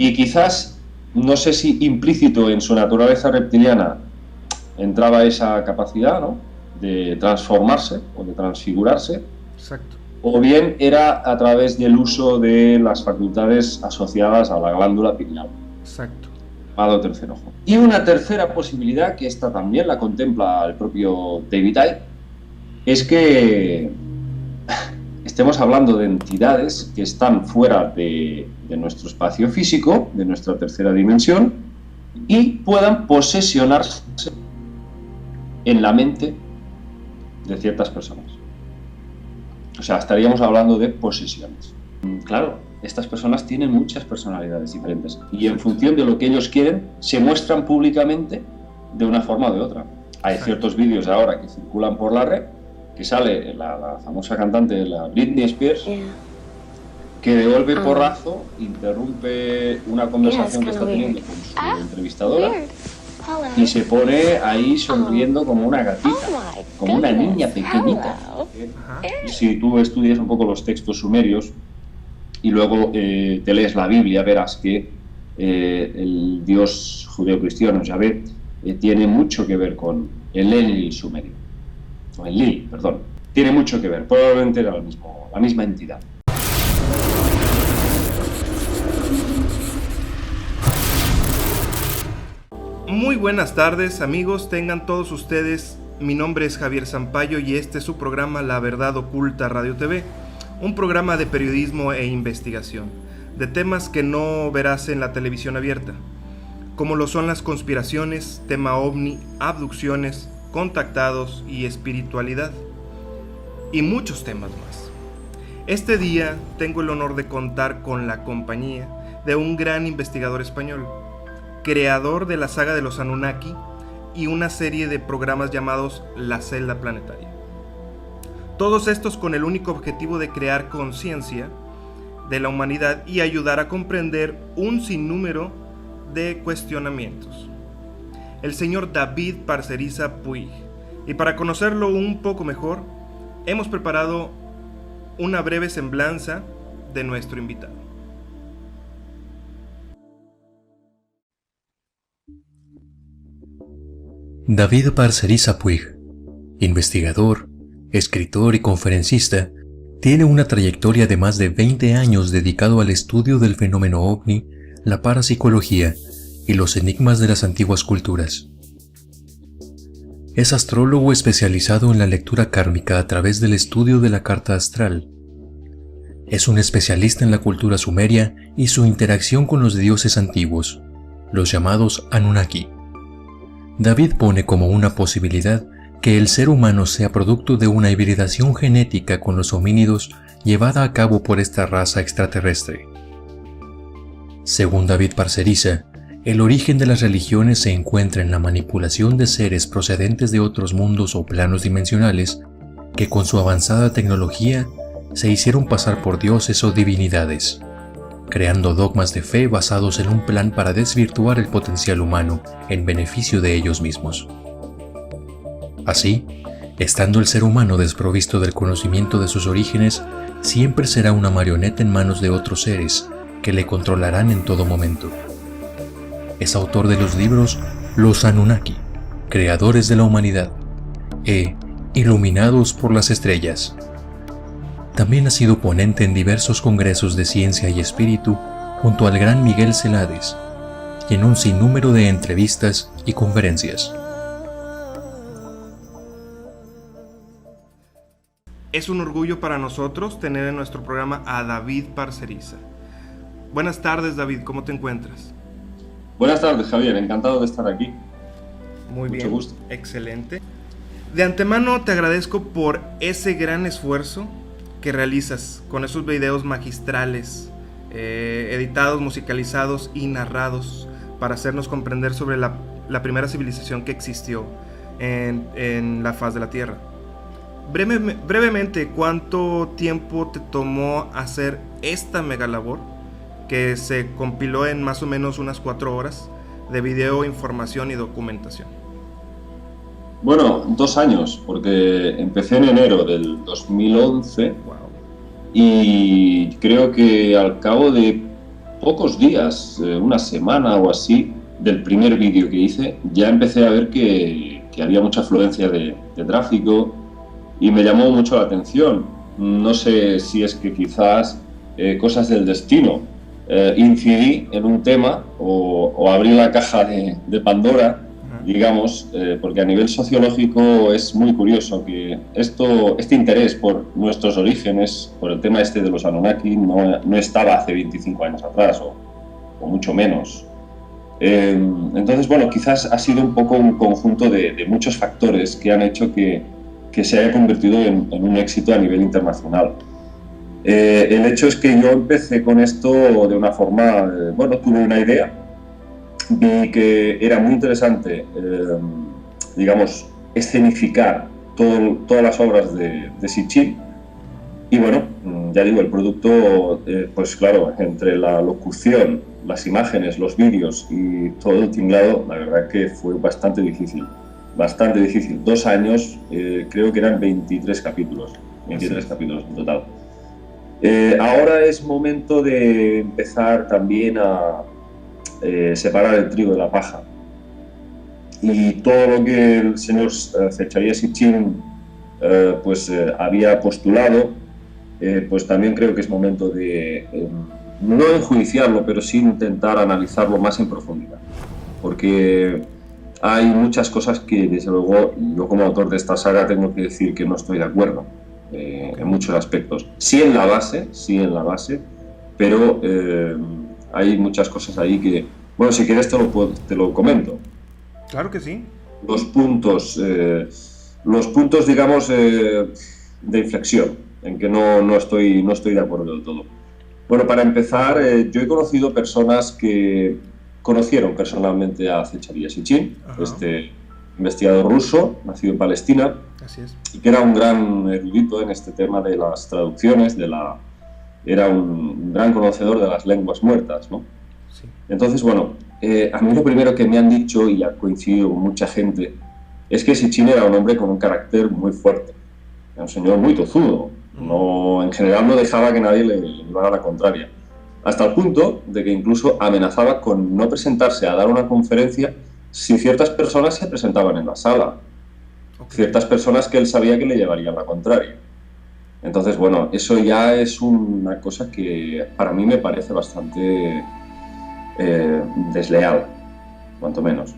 Y quizás, no sé si implícito en su naturaleza reptiliana entraba esa capacidad, ¿no?, de transformarse o de transfigurarse. Exacto. O bien era a través del uso de las facultades asociadas a la glándula pineal. Exacto. Llamado tercer ojo. Y una tercera posibilidad, que esta también la contempla el propio David Icke, es que estemos hablando de entidades que están fuera de nuestro espacio físico, de nuestra tercera dimensión, y puedan posesionarse en la mente de ciertas personas. O sea, estaríamos hablando de posesiones. Claro, estas personas tienen muchas personalidades diferentes y en función de lo que ellos quieren, se muestran públicamente de una forma o de otra. Hay ciertos vídeos ahora que circulan por la red, que sale la famosa cantante, la Britney Spears, que de golpe porrazo interrumpe una conversación que está teniendo con su entrevistadora y se pone ahí sonriendo como una gatita, como una niña pequeñita. Si tú estudias un poco los textos sumerios y luego te lees la Biblia, verás que el dios judeocristiano, Yahvé, tiene mucho que ver con el Enlil sumerio. O Enlil, perdón. Tiene mucho que ver, probablemente era la misma entidad. Muy buenas tardes, amigos, tengan todos ustedes. Mi nombre es Javier Sampaio y este es su programa La Verdad Oculta Radio TV, un programa de periodismo e investigación, de temas que no verás en la televisión abierta, como lo son las conspiraciones, tema ovni, abducciones, contactados y espiritualidad, y muchos temas más. Este día tengo el honor de contar con la compañía de un gran investigador español, creador de la saga de los Anunnaki y una serie de programas llamados La Celda Planetaria. Todos estos con el único objetivo de crear conciencia de la humanidad y ayudar a comprender un sinnúmero de cuestionamientos. El señor David Parcerisa Puig. Y para conocerlo un poco mejor, hemos preparado una breve semblanza de nuestro invitado. David Parcerisa Puig, investigador, escritor y conferencista, tiene una trayectoria de más de 20 años dedicado al estudio del fenómeno ovni, la parapsicología y los enigmas de las antiguas culturas. Es astrólogo especializado en la lectura kármica a través del estudio de la carta astral. Es un especialista en la cultura sumeria y su interacción con los dioses antiguos, los llamados Anunnaki. David pone como una posibilidad que el ser humano sea producto de una hibridación genética con los homínidos llevada a cabo por esta raza extraterrestre. Según David Parcerisa, el origen de las religiones se encuentra en la manipulación de seres procedentes de otros mundos o planos dimensionales que con su avanzada tecnología se hicieron pasar por dioses o divinidades, creando dogmas de fe basados en un plan para desvirtuar el potencial humano en beneficio de ellos mismos. Así, estando el ser humano desprovisto del conocimiento de sus orígenes, siempre será una marioneta en manos de otros seres que le controlarán en todo momento. Es autor de los libros Los Anunnaki, creadores de la humanidad, e Iluminados por las estrellas. También ha sido ponente en diversos congresos de ciencia y espíritu junto al gran Miguel Celades y en un sinnúmero de entrevistas y conferencias. Es un orgullo para nosotros tener en nuestro programa a David Parcerisa. Buenas tardes, David, ¿cómo te encuentras? Buenas tardes, Javier, encantado de estar aquí. Muy bien, mucho gusto. Excelente. De antemano te agradezco por ese gran esfuerzo que realizas con esos videos magistrales, editados, musicalizados y narrados para hacernos comprender sobre la primera civilización que existió en la faz de la Tierra. Brevemente, ¿cuánto tiempo te tomó hacer esta mega labor que se compiló en más o menos unas 4 horas de video, información y documentación? Bueno, 2 años, porque empecé en enero del 2011. Wow. Y creo que al cabo de pocos días, una semana o así, del primer vídeo que hice, ya empecé a ver que había mucha afluencia de tráfico y me llamó mucho la atención. No sé si es que quizás cosas del destino, incidí en un tema o abrí la caja de Pandora, digamos, porque a nivel sociológico es muy curioso que este interés por nuestros orígenes, por el tema este de los Anunnaki, no estaba hace 25 años atrás o mucho menos. Entonces, bueno, quizás ha sido un poco un conjunto de muchos factores que han hecho que se haya convertido en un éxito a nivel internacional. El hecho es que yo empecé con esto de una forma, bueno, tuve una idea, vi que era muy interesante, digamos, escenificar todas las obras de Sitchin. Y bueno, ya digo, el producto, pues claro, entre la locución, las imágenes, los vídeos y todo el tinglado, la verdad que fue bastante difícil. 2 años, creo que eran 23 capítulos en total. Ahora es momento de empezar también a separar el trigo de la paja. Y todo lo que el señor Zecharia Sitchin había postulado, pues también creo que es momento de no enjuiciarlo, pero sí intentar analizarlo más en profundidad, porque hay muchas cosas que, desde luego, yo como autor de esta saga tengo que decir que no estoy de acuerdo en muchos aspectos. Sí en la base, pero hay muchas cosas ahí que, bueno, si quieres te lo comento. Claro que sí. Los puntos, digamos, de inflexión, en que no estoy de acuerdo del todo. Bueno, para empezar, yo he conocido personas que conocieron personalmente a Zecharia Sitchin, este investigador ruso, nacido en Palestina. Así es. Y que era un gran erudito en este tema de las traducciones, era un gran conocedor de las lenguas muertas, ¿no? Sí. Entonces, bueno, a mí lo primero que me han dicho, y ha coincidido con mucha gente, es que Sitchin era un hombre con un carácter muy fuerte, era un señor muy tozudo, en general no dejaba que nadie le llevara la contraria, hasta el punto de que incluso amenazaba con no presentarse a dar una conferencia si ciertas personas se presentaban en la sala. Ciertas personas que él sabía que le llevarían la contraria. Entonces, bueno, eso ya es una cosa que para mí me parece bastante desleal, cuanto menos.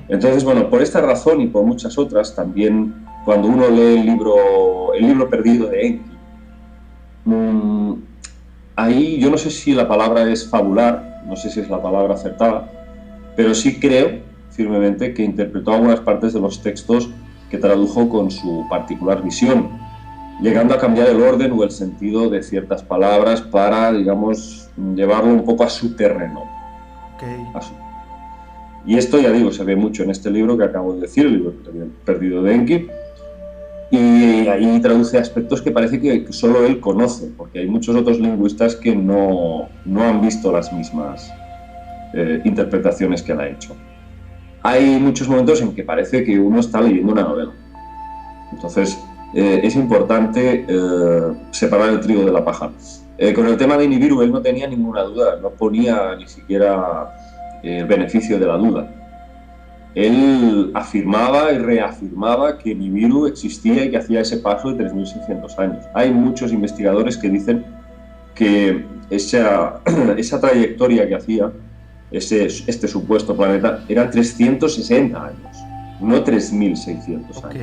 Entonces, bueno, por esta razón y por muchas otras, también cuando uno lee el libro perdido de Enki, ahí yo no sé si la palabra es fabular, no sé si es la palabra acertada, pero sí creo firmemente que interpretó algunas partes de los textos que tradujo con su particular visión, llegando a cambiar el orden o el sentido de ciertas palabras para, digamos, llevarlo un poco a su terreno. Okay. Y esto, ya digo, se ve mucho en este libro que acabo de decir, el libro perdido de Enki, y ahí traduce aspectos que parece que solo él conoce, porque hay muchos otros lingüistas que no han visto las mismas interpretaciones que él ha hecho. Hay muchos momentos en que parece que uno está leyendo una novela. Entonces, es importante separar el trigo de la paja. Con el tema de Nibiru, él no tenía ninguna duda, no ponía ni siquiera el beneficio de la duda. Él afirmaba y reafirmaba que Nibiru existía y que hacía ese paso de 3.600 años. Hay muchos investigadores que dicen que esa trayectoria que hacía este supuesto planeta eran 360 años, no 3.600 años. Ok,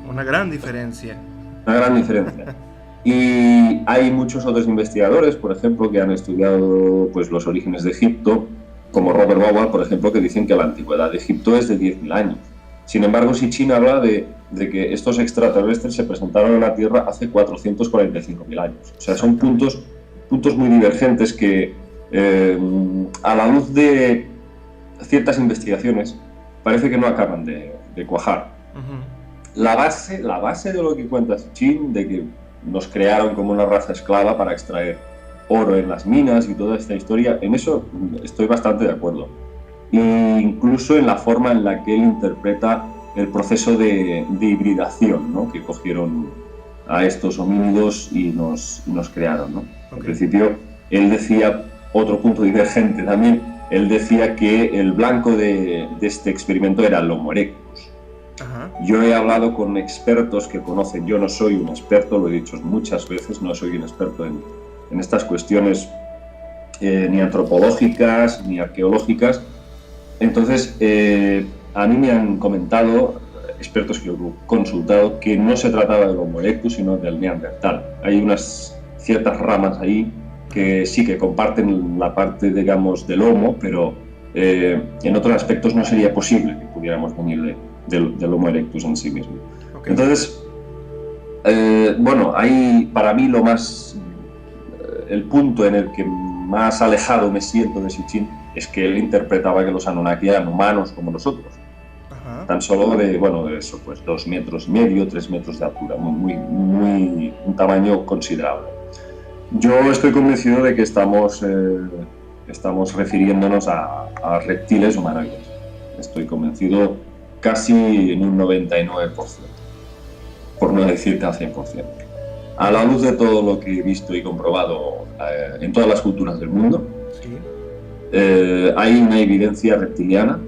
una gran diferencia. Una gran diferencia. Y hay muchos otros investigadores, por ejemplo, que han estudiado pues, los orígenes de Egipto, como Robert Bauer, por ejemplo, que dicen que la antigüedad de Egipto es de 10.000 años. Sin embargo, Sitchin habla de que estos extraterrestres se presentaron en la Tierra hace 445.000 años. O sea, son puntos muy divergentes que, a la luz de ciertas investigaciones, parece que no acaban de cuajar. La base de lo que cuenta Sitchin, de que nos crearon como una raza esclava para extraer oro en las minas y toda esta historia, en eso estoy bastante de acuerdo. E incluso en la forma en la que él interpreta el proceso de hibridación, ¿no? Que cogieron a estos homínidos y nos crearon, ¿no? Okay. En principio, él decía otro punto divergente también, él decía que el blanco de este experimento era el Homo erectus. Ajá. Yo he hablado con expertos que conocen, yo no soy un experto, lo he dicho muchas veces, no soy un experto en estas cuestiones ni antropológicas ni arqueológicas. Entonces, a mí me han comentado, expertos que he consultado, que no se trataba del Homo erectus, sino del Neandertal. Hay unas ciertas ramas ahí que sí que comparten la parte, digamos, del Homo, pero en otros aspectos no sería posible que pudiéramos venir del Homo erectus en sí mismo. Okay. Entonces, bueno, ahí para mí lo más, el punto en el que más alejado me siento de Sitchin es que él interpretaba que los Anunnaki eran humanos como nosotros. Ajá. Tan solo de eso, pues 2,5 metros, 3 metros de altura, un tamaño considerable. Yo estoy convencido de que estamos refiriéndonos a reptiles humanoides. Estoy convencido casi en un 99%, por no decir que al 100%. A la luz de todo lo que he visto y comprobado en todas las culturas del mundo, Sí. Hay una evidencia reptiliana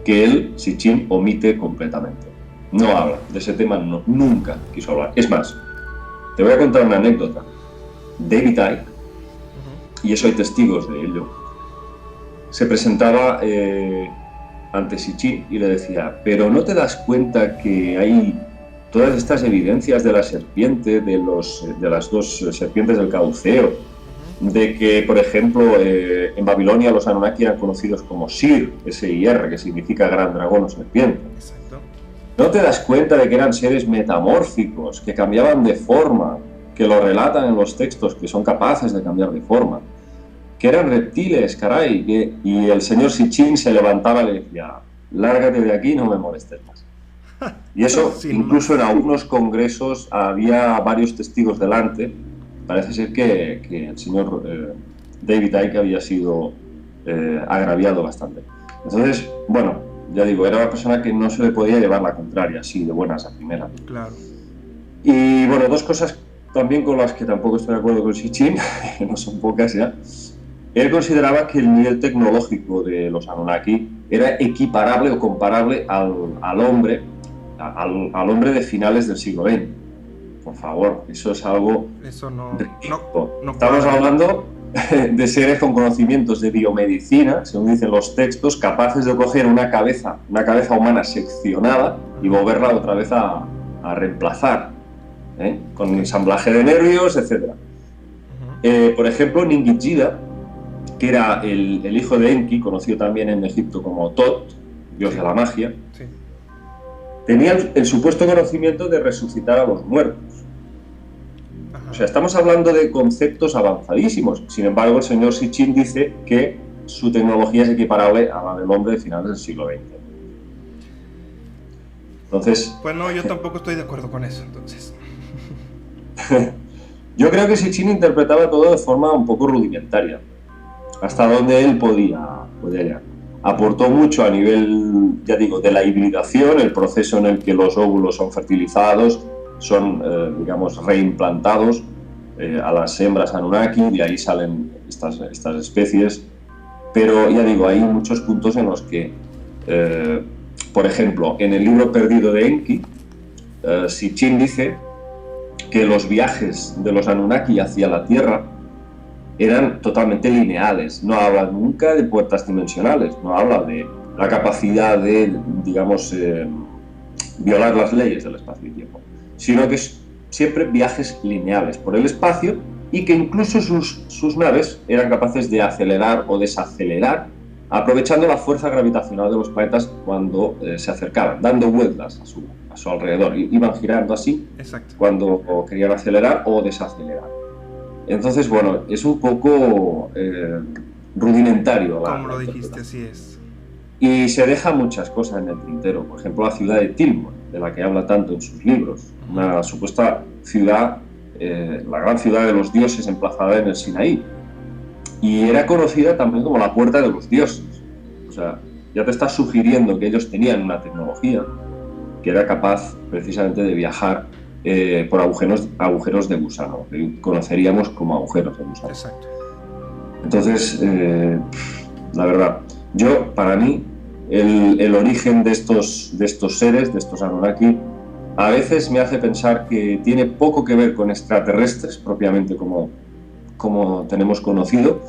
que él, Sitchin, omite completamente. No habla de ese tema, nunca quiso hablar. Es más, te voy a contar una anécdota. David Icke, y eso hay testigos de ello, se presentaba ante Sitchin y le decía: pero ¿no te das cuenta que hay todas estas evidencias de la serpiente, de las dos serpientes del Cauceo, de que, por ejemplo, en Babilonia los Anunnaki eran conocidos como Sir, S-I-R, que significa gran dragón o serpiente? Exacto. ¿No te das cuenta de que eran seres metamórficos, que cambiaban de forma, que lo relatan en los textos, que son capaces de cambiar de forma? Que eran reptiles, caray. Y el señor Sitchin se levantaba y le decía: lárgate de aquí, no me molestes más. Y eso, Sí, incluso en algunos congresos había varios testigos delante. Parece ser que el señor David Icke había sido agraviado bastante. Entonces, bueno, ya digo, era una persona que no se le podía llevar la contraria, así de buenas a primeras. Claro. Y bueno, dos cosas también con las que tampoco estoy de acuerdo con Sitchin, que no son pocas ya. Él consideraba que el nivel tecnológico de los Anunnaki era equiparable o comparable al hombre de finales del siglo XX. Por favor, eso es algo Eso no Estamos cuadra. hablando de seres con conocimientos de biomedicina, según dicen los textos, capaces de coger una cabeza humana seccionada y volverla otra vez a reemplazar, con ensamblaje de nervios, etc. Por ejemplo, Ningishida, que era el hijo de Enki, conocido también en Egipto como Tot, dios de la magia, Sí. tenía el supuesto conocimiento de resucitar a los muertos. Ajá. O sea, estamos hablando de conceptos avanzadísimos. Sin embargo, el señor Sitchin dice que su tecnología es equiparable a la del hombre de finales del siglo XX. Entonces, Pues no, yo tampoco estoy de acuerdo con eso, entonces. yo creo que Sitchin interpretaba todo de forma un poco rudimentaria, hasta donde él podía llegar. Aportó mucho a nivel, ya digo, de la hibridación, el proceso en el que los óvulos son fertilizados, son, digamos, reimplantados a las hembras Anunnaki, y ahí salen estas especies. Pero, ya digo, hay muchos puntos en los que, por ejemplo, en el libro perdido de Enki, Sitchin dice que los viajes de los Anunnaki hacia la Tierra eran totalmente lineales, no habla nunca de puertas dimensionales, no habla de la capacidad de, digamos, violar las leyes del espacio y tiempo, sino que es siempre viajes lineales por el espacio, y que incluso sus naves eran capaces de acelerar o desacelerar aprovechando la fuerza gravitacional de los planetas cuando se acercaban, dando vueltas a su alrededor, y iban girando así. Exacto. Cuando querían acelerar o desacelerar. Entonces, bueno, es un poco rudimentario. Como lo dijiste, así es. Y se deja muchas cosas en el tintero. Por ejemplo, la ciudad de Tilmor, de la que habla tanto en sus libros. Una supuesta ciudad, la gran ciudad de los dioses emplazada en el Sinaí. Y era conocida también como la puerta de los dioses. O sea, ya te estás sugiriendo que ellos tenían una tecnología que era capaz precisamente de viajar por agujeros de gusano, que conoceríamos como agujeros de gusano. Exacto. Entonces, la verdad, para mí, el origen de estos seres, de estos Anunnaki, a veces me hace pensar que tiene poco que ver con extraterrestres, propiamente como tenemos conocido,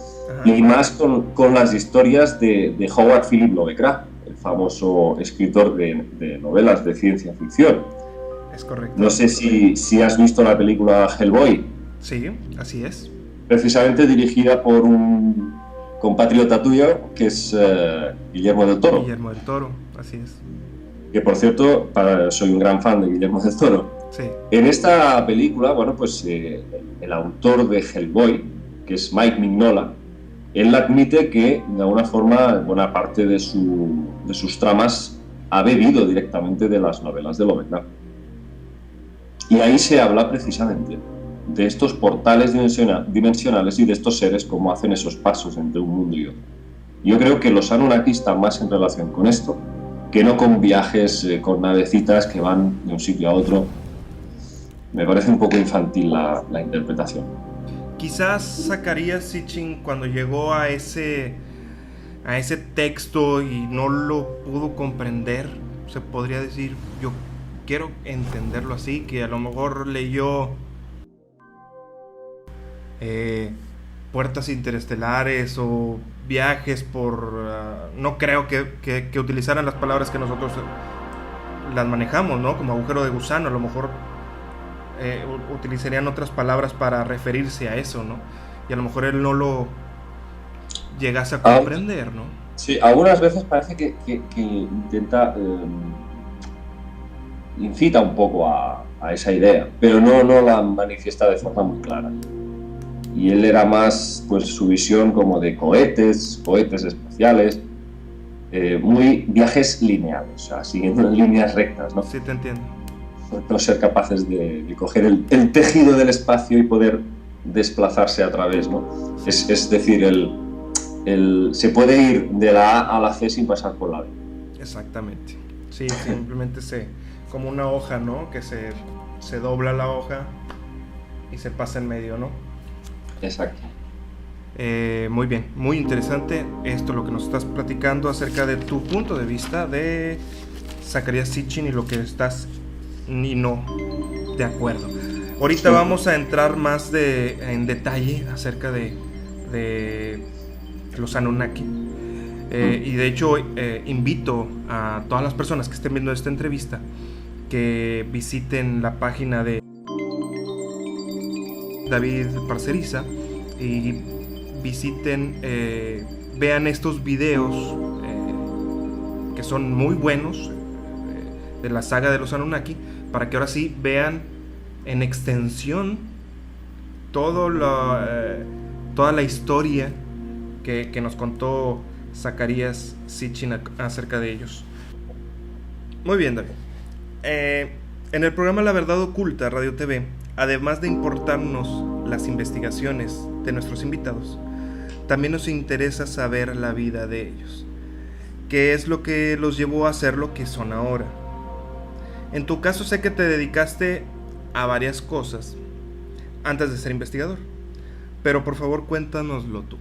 y más con las historias de Howard Philip Lovecraft, el famoso escritor de novelas de ciencia ficción. Es correcto. No sé si has visto la película Hellboy. Sí, así es. Precisamente dirigida por un compatriota tuyo, que es Guillermo del Toro. Guillermo del Toro, así es. Que por cierto, soy un gran fan de Guillermo del Toro. Sí. En esta película, bueno, pues el autor de Hellboy, que es Mike Mignola, él admite que de alguna forma buena parte de sus tramas ha bebido directamente de las novelas de Lovecraft. Y ahí se habla precisamente de estos portales dimensionales y de estos seres, cómo hacen esos pasos entre un mundo y otro. Yo creo que los Anunnaki están más en relación con esto que no con viajes con navecitas que van de un sitio a otro. Me parece un poco infantil la interpretación. Quizás Zacarías Sitchin, cuando llegó a ese texto y no lo pudo comprender, se podría decir, yo quiero entenderlo así, que a lo mejor leyó puertas interestelares o viajes por... no creo que utilizaran las palabras que nosotros las manejamos, ¿no? Como agujero de gusano, a lo mejor utilizarían otras palabras para referirse a eso, ¿no? Y a lo mejor él no lo llegase a comprender, ¿no? Sí, algunas veces parece que intenta... incita un poco a esa idea, pero no la manifiesta de forma muy clara. Y él era más, pues, su visión como de cohetes espaciales, muy viajes lineales, o sea, siguiendo líneas rectas, ¿no? Sí, te entiendo. No ser capaces de coger el tejido del espacio y poder desplazarse a través, ¿no? Es decir, se puede ir de la A a la C sin pasar por la B. Exactamente. Sí, simplemente como una hoja, ¿no? Que se dobla la hoja y se pasa en medio, ¿no? Exacto. Muy bien, muy interesante esto lo que nos estás platicando acerca de tu punto de vista de Zacarías Sitchin y lo que estás ni no de acuerdo. Ahorita vamos a entrar más en detalle acerca de los Anunnaki. Y de hecho invito a todas las personas que estén viendo esta entrevista que visiten la página de David Parceriza y visiten, vean estos videos que son muy buenos de la saga de los Anunnaki, para que ahora sí vean en extensión toda la historia que nos contó Zacarías Sitchin acerca de ellos. Muy bien, David. En el programa La Verdad Oculta Radio TV, además de importarnos las investigaciones de nuestros invitados, también nos interesa saber la vida de ellos. ¿Qué es lo que los llevó a ser lo que son ahora? En tu caso sé que te dedicaste a varias cosas antes de ser investigador, pero por favor cuéntanoslo tú.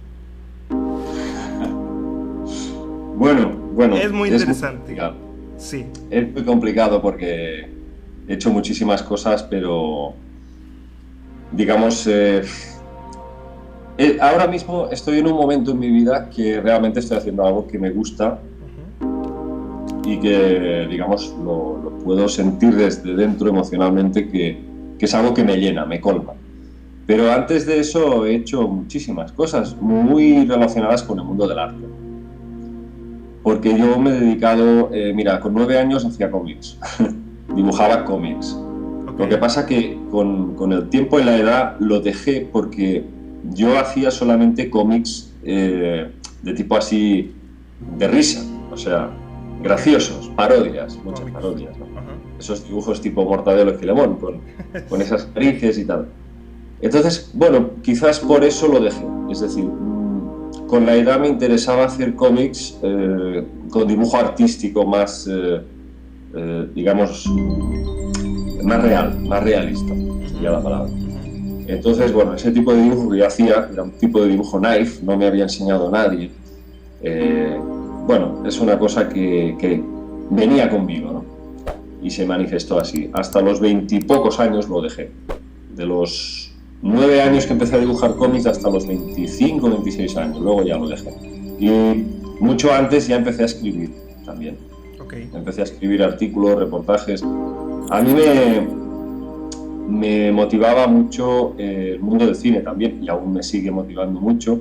Bueno. Es muy interesante. Sí. Es muy complicado porque he hecho muchísimas cosas, pero digamos, ahora mismo estoy en un momento en mi vida que realmente estoy haciendo algo que me gusta y que, digamos, lo puedo sentir desde dentro emocionalmente, que es algo que me llena, me colma. Pero antes de eso he hecho muchísimas cosas muy relacionadas con el mundo del arte. Porque yo me he dedicado, mira, con 9 años hacía cómics, dibujaba cómics. Okay. Lo que pasa que con el tiempo y la edad lo dejé porque yo hacía solamente cómics de tipo así de risa, o sea, graciosos, parodias, muchas parodias, ¿no? Esos dibujos tipo Mortadelo y Filemón, con esas narices y tal. Entonces, bueno, quizás por eso lo dejé, es decir, con la edad me interesaba hacer cómics con dibujo artístico más, digamos, más real, más realista, sería la palabra. Entonces, bueno, ese tipo de dibujo que yo hacía era un tipo de dibujo knife, no me había enseñado nadie. Bueno, es una cosa que venía conmigo, ¿no? Y se manifestó así. Hasta los 20 y pocos años lo dejé. De los 9 años que empecé a dibujar cómics hasta los 25, 26 años, luego ya lo dejé. Y mucho antes ya empecé a escribir también. Okay. Empecé a escribir artículos, reportajes. A mí me motivaba mucho el mundo del cine también, y aún me sigue motivando mucho.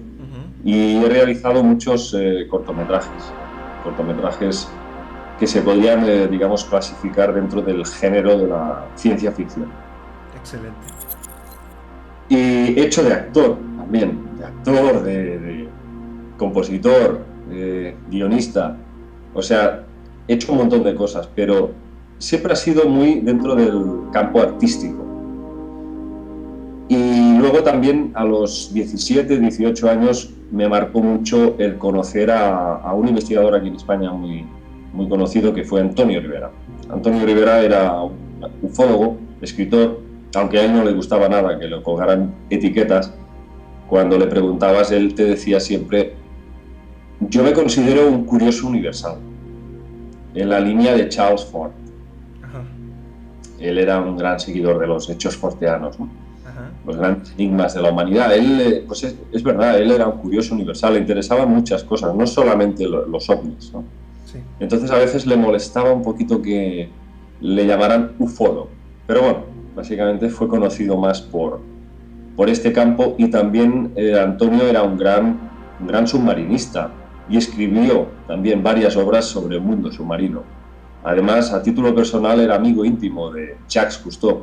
Y he realizado muchos cortometrajes que se podrían, digamos, clasificar dentro del género de la ciencia ficción. Excelente. Y he hecho de actor también, de compositor, de guionista. O sea, he hecho un montón de cosas, pero siempre ha sido muy dentro del campo artístico. Y luego también a los 17, 18 años me marcó mucho el conocer a un investigador aquí en España muy conocido, que fue Antonio Rivera. Antonio Rivera era un ufólogo, escritor, aunque a él no le gustaba nada que le colgaran etiquetas. Cuando le preguntabas, él te decía siempre: yo me considero un curioso universal, en la línea de Charles Fort. Ajá. Él era un gran seguidor de los hechos forteanos, ¿no? Ajá. Los grandes enigmas de la humanidad. Él, pues es verdad, él era un curioso universal, le interesaban muchas cosas, no solamente los ovnis, ¿no? Sí. Entonces a veces le molestaba un poquito que le llamaran ufólogo, pero bueno, básicamente fue conocido más por este campo. Y también Antonio era un gran submarinista y escribió también varias obras sobre el mundo submarino. Además, a título personal, era amigo íntimo de Jacques Cousteau.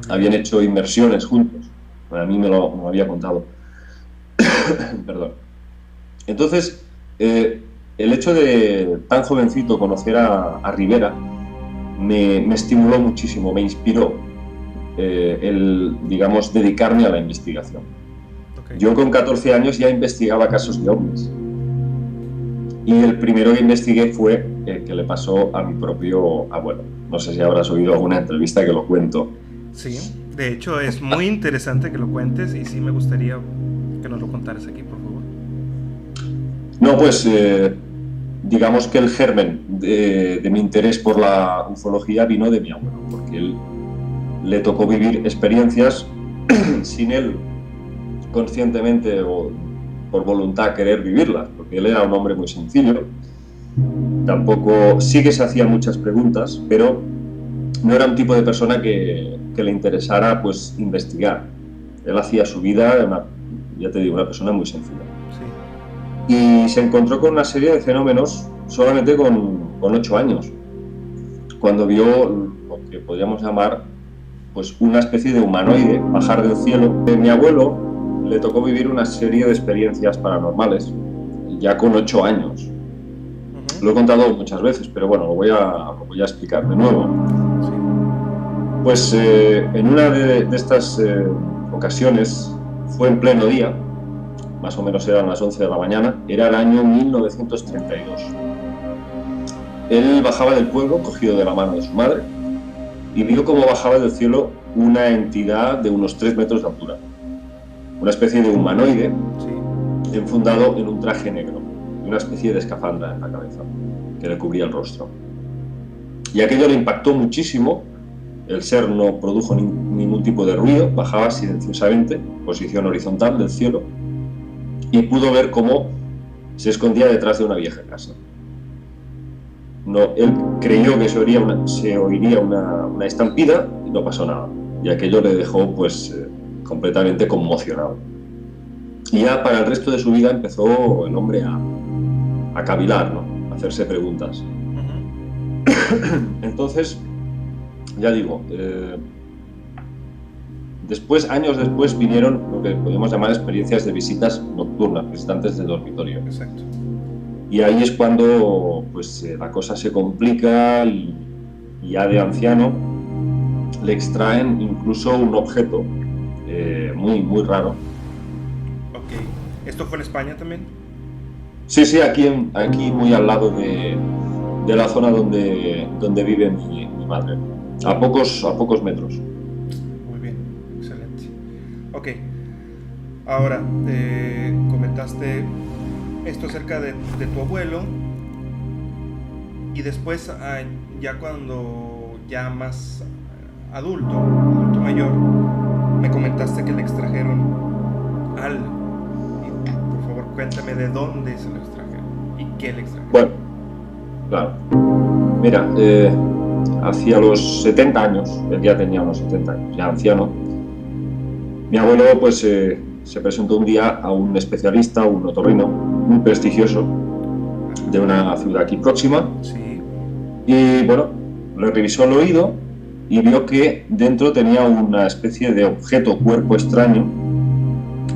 Habían hecho inmersiones juntos. A mí me lo había contado. Perdón. Entonces, el hecho de tan jovencito conocer a Rivera me estimuló muchísimo, me inspiró el, digamos, dedicarme a la investigación. Okay. Yo con 14 años ya investigaba casos de ovnis. Y el primero que investigué fue el que le pasó a mi propio abuelo. No sé si habrás oído alguna entrevista que lo cuento. Sí, de hecho es muy interesante que lo cuentes, y sí me gustaría que nos lo contaras aquí, por favor. No, pues digamos que el germen de mi interés por la ufología vino de mi abuelo, porque él le tocó vivir experiencias sin él conscientemente o por voluntad querer vivirlas, porque él era un hombre muy sencillo. Tampoco, sí que se hacía muchas preguntas, pero no era un tipo de persona que le interesara, pues, investigar. Él hacía su vida, ya te digo, una persona muy sencilla. Sí. Y se encontró con una serie de fenómenos solamente con 8 años, cuando vio lo que podríamos llamar, pues, una especie de humanoide bajar del cielo. Mi abuelo le tocó vivir una serie de experiencias paranormales, ya con 8 años. Lo he contado muchas veces, pero bueno, lo voy a explicar de nuevo. Sí. Pues en una de estas ocasiones, fue en pleno día, más o menos eran las 11 de la mañana, era el año 1932. Él bajaba del pueblo, cogido de la mano de su madre, y vio cómo bajaba del cielo una entidad de unos 3 metros de altura. Una especie de humanoide, sí, enfundado en un traje negro, y una especie de escafandra en la cabeza, que le cubría el rostro. Y aquello le impactó muchísimo. El ser no produjo ningún tipo de ruido, bajaba silenciosamente, posición horizontal del cielo, y pudo ver cómo se escondía detrás de una vieja casa. No, él creyó que se oiría una estampida, y no pasó nada. Y aquello le dejó, pues, completamente conmocionado. Y ya para el resto de su vida empezó el hombre a cavilar, ¿no? A hacerse preguntas. Entonces, ya digo, años después vinieron lo que podemos llamar experiencias de visitas nocturnas, visitantes de dormitorio. Exacto. Y ahí es cuando, pues, la cosa se complica, y ya de anciano le extraen incluso un objeto muy raro. Ok. ¿Esto fue en España también? Sí, aquí muy al lado de la zona donde vive mi madre, a pocos metros. Muy bien, excelente. Ok. Ahora, comentaste esto acerca de tu abuelo. Y después, ya cuando ya más adulto mayor, me comentaste que le extrajeron algo. Y, por favor, cuéntame de dónde se lo extrajeron y qué le extrajeron. Bueno, claro. Mira, hacia los 70 años, él ya tenía unos 70 años, ya anciano, mi abuelo pues se presentó un día a un especialista, un otorrino muy prestigioso de una ciudad aquí próxima. Sí. Y bueno, le revisó el oído y vio que dentro tenía una especie de objeto, cuerpo extraño,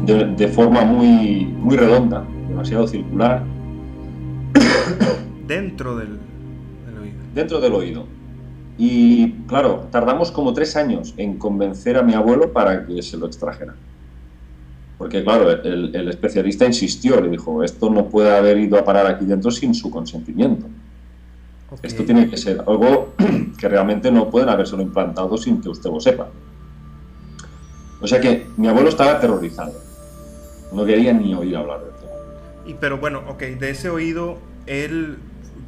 de forma muy redonda, demasiado circular. Dentro del oído. Dentro del oído. Y claro, tardamos como 3 años en convencer a mi abuelo para que se lo extrajera. Porque claro, el especialista insistió, le dijo, esto no puede haber ido a parar aquí dentro sin su consentimiento. Okay. Esto tiene que ser algo que realmente no pueden habérselo implantado sin que usted lo sepa. O sea que mi abuelo estaba aterrorizado. No quería ni oír hablar del tema. Pero bueno, ok, de ese oído, ¿él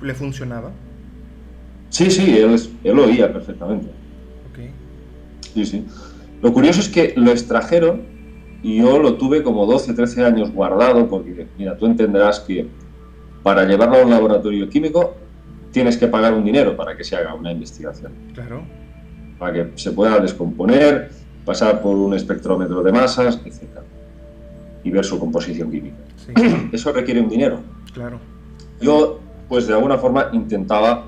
le funcionaba? Sí, él oía perfectamente. Okay. Sí. Lo curioso es que lo extrajeron y yo lo tuve como 12, 13 años guardado porque, mira, tú entenderás que para llevarlo a un laboratorio químico tienes que pagar un dinero para que se haga una investigación. Claro. Para que se pueda descomponer, pasar por un espectrómetro de masas, etc. Y ver su composición química. Sí. Eso requiere un dinero. Claro. Yo, pues de alguna forma, intentaba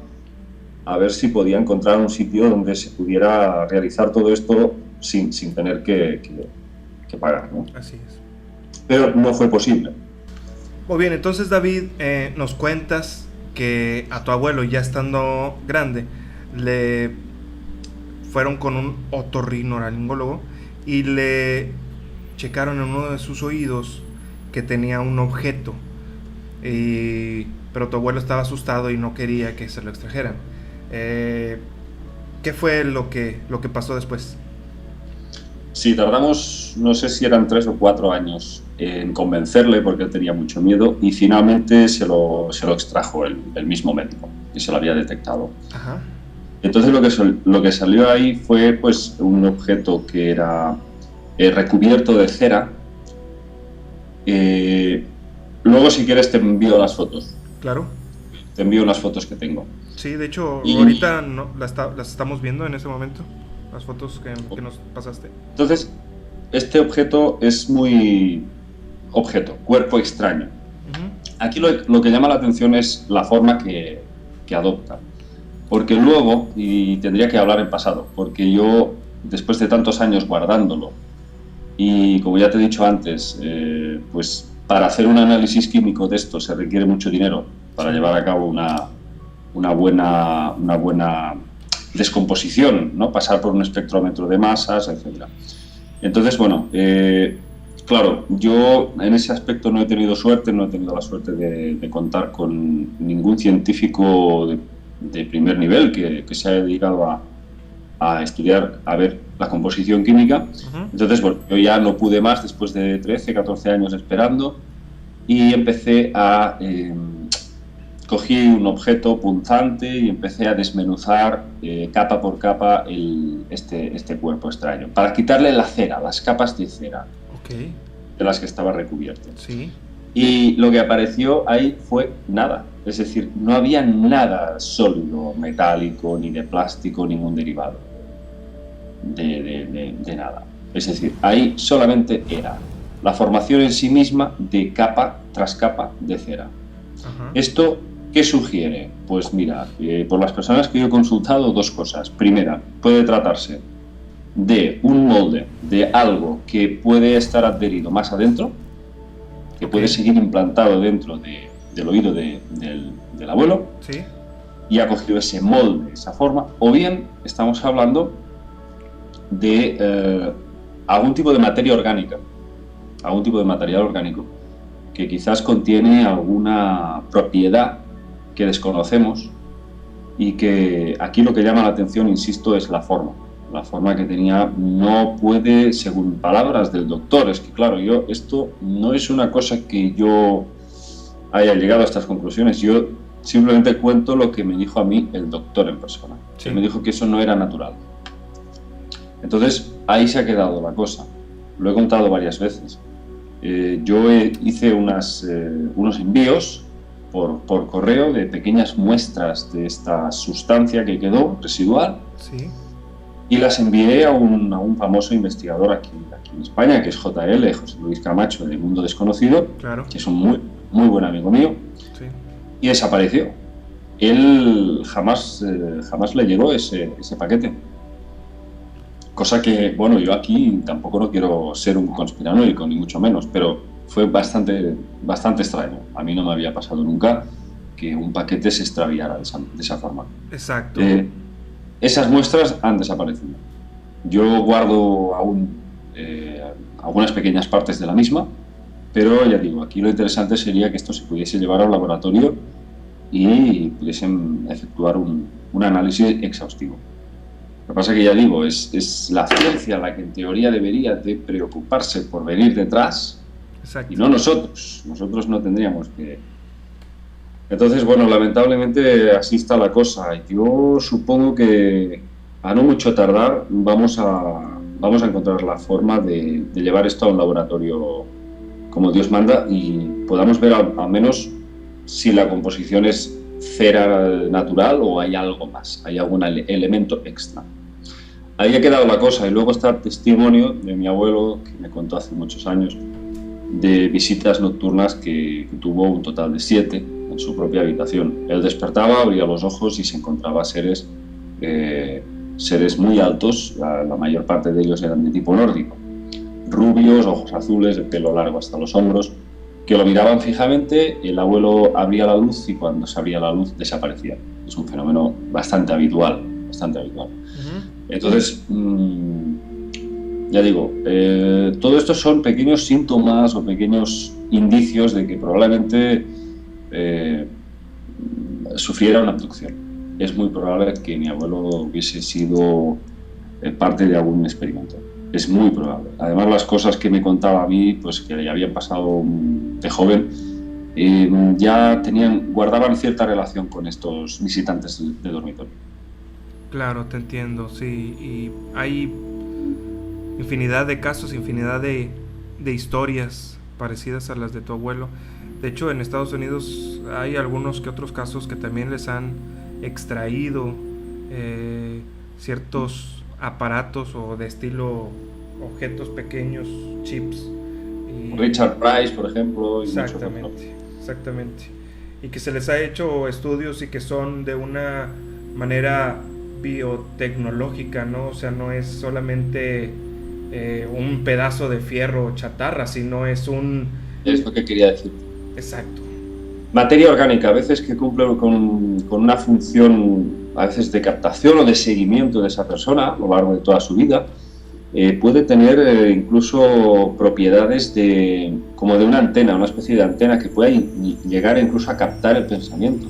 a ver si podía encontrar un sitio donde se pudiera realizar todo esto sin tener que pagar, ¿no? Así es. Pero no fue posible. Muy bien, entonces David, nos cuentas que a tu abuelo, ya estando grande, le fueron con un otorrinolaringólogo y le checaron en uno de sus oídos que tenía un objeto, pero tu abuelo estaba asustado y no quería que se lo extrajeran. ¿Qué fue lo que pasó después? Sí, tardamos, no sé si eran 3 o 4 años en convencerle porque él tenía mucho miedo y finalmente se lo extrajo el mismo médico y se lo había detectado. Ajá. Entonces lo que salió ahí fue pues un objeto que era recubierto de cera. Luego si quieres te envío las fotos. Claro. Te envío las fotos que tengo. Sí, de hecho ahorita no, las estamos viendo en ese momento, las fotos que nos pasaste. Entonces, este objeto es muy cuerpo extraño. Uh-huh. Aquí lo que llama la atención es la forma que adopta. Porque luego, y tendría que hablar en pasado, porque yo, después de tantos años guardándolo, y como ya te he dicho antes, pues para hacer un análisis químico de esto se requiere mucho dinero para llevar a cabo una buena descomposición, ¿no? Pasar por un espectrómetro de masas, etc. Entonces, bueno, claro, yo en ese aspecto no he tenido la suerte de contar con ningún científico de primer nivel que se haya dedicado a estudiar, a ver la composición química. Uh-huh. Entonces, bueno, yo ya no pude más después de 13, 14 años esperando y empecé cogí un objeto punzante y empecé a desmenuzar capa por capa este cuerpo extraño, para quitarle la cera, las capas de cera, okay, de las que estaba recubierto. Sí. Y lo que apareció ahí fue nada, es decir, no había nada sólido, metálico, ni de plástico, ningún derivado de nada. Es decir, ahí solamente era la formación en sí misma de capa tras capa de cera. Uh-huh. Esto, ¿qué sugiere? Pues mira, por las personas que yo he consultado, 2 cosas. Primera, puede tratarse de un molde de algo que puede estar adherido más adentro, que puede seguir implantado dentro del oído del abuelo, ¿sí?, y ha cogido ese molde, esa forma, o bien estamos hablando de algún tipo de materia orgánica, algún tipo de material orgánico que quizás contiene alguna propiedad que desconocemos y que aquí lo que llama la atención, insisto, es la forma. la forma que tenía no puede, según palabras del doctor, es que claro, esto no es una cosa que yo haya llegado a estas conclusiones, yo simplemente cuento lo que me dijo a mí el doctor en persona. Sí. Él me dijo que eso no era natural. Entonces, ahí se ha quedado la cosa. Lo he contado varias veces. Yo hice unos envíos por correo de pequeñas muestras de esta sustancia que quedó residual. Sí. Y las envié a un famoso investigador aquí en España, que es JL, José Luis Camacho, de Mundo Desconocido, claro, que es un muy buen amigo mío. Sí. Y desapareció. Él jamás le llegó ese paquete. Cosa que, bueno, yo aquí tampoco no quiero ser un conspiranoico, ni mucho menos, pero fue bastante extraño. A mí no me había pasado nunca que un paquete se extraviara de esa forma. Exacto. Esas muestras han desaparecido. Yo guardo aún algunas pequeñas partes de la misma, pero ya digo, aquí lo interesante sería que esto se pudiese llevar a un laboratorio y pudiesen efectuar un análisis exhaustivo. Lo que pasa es que ya digo, es la ciencia la que en teoría debería de preocuparse por venir detrás. Exacto. Y no nosotros. Nosotros no tendríamos que... Entonces, bueno, lamentablemente así está la cosa. Yo supongo que a no mucho tardar vamos a encontrar la forma de llevar esto a un laboratorio como Dios manda y podamos ver al menos si la composición es cera natural o hay algo más, hay algún elemento extra. Ahí ha quedado la cosa. Y luego está el testimonio de mi abuelo, que me contó hace muchos años, de visitas nocturnas que tuvo un total de 7 en su propia habitación. Él despertaba, abría los ojos y se encontraba seres muy altos, la mayor parte de ellos eran de tipo nórdico, rubios, ojos azules, de pelo largo hasta los hombros, que lo miraban fijamente. El abuelo abría la luz y cuando se abría la luz desaparecía. Es un fenómeno bastante habitual. Entonces, ya digo, todo esto son pequeños síntomas o pequeños indicios de que probablemente sufriera una abducción. Es muy probable que mi abuelo hubiese sido parte de algún experimento. Es muy probable. Además, las cosas que me contaba a mí, pues que le habían pasado de joven, ya guardaban cierta relación con estos visitantes de dormitorio. Claro, te entiendo, sí. Y hay infinidad de casos, infinidad de historias parecidas a las de tu abuelo. De hecho, en Estados Unidos hay algunos que otros casos que también les han extraído ciertos aparatos o de estilo objetos pequeños, chips. Richard Price, por ejemplo. Exactamente. Y que se les ha hecho estudios y que son de una manera biotecnológica, ¿no? O sea, no es solamente un pedazo de fierro chatarra, sino es lo que quería decir. Exacto. Materia orgánica, a veces que cumple con una función, a veces de captación o de seguimiento de esa persona a lo largo de toda su vida. Puede tener incluso propiedades como de una antena, una especie de antena que puede llegar incluso a captar el pensamiento.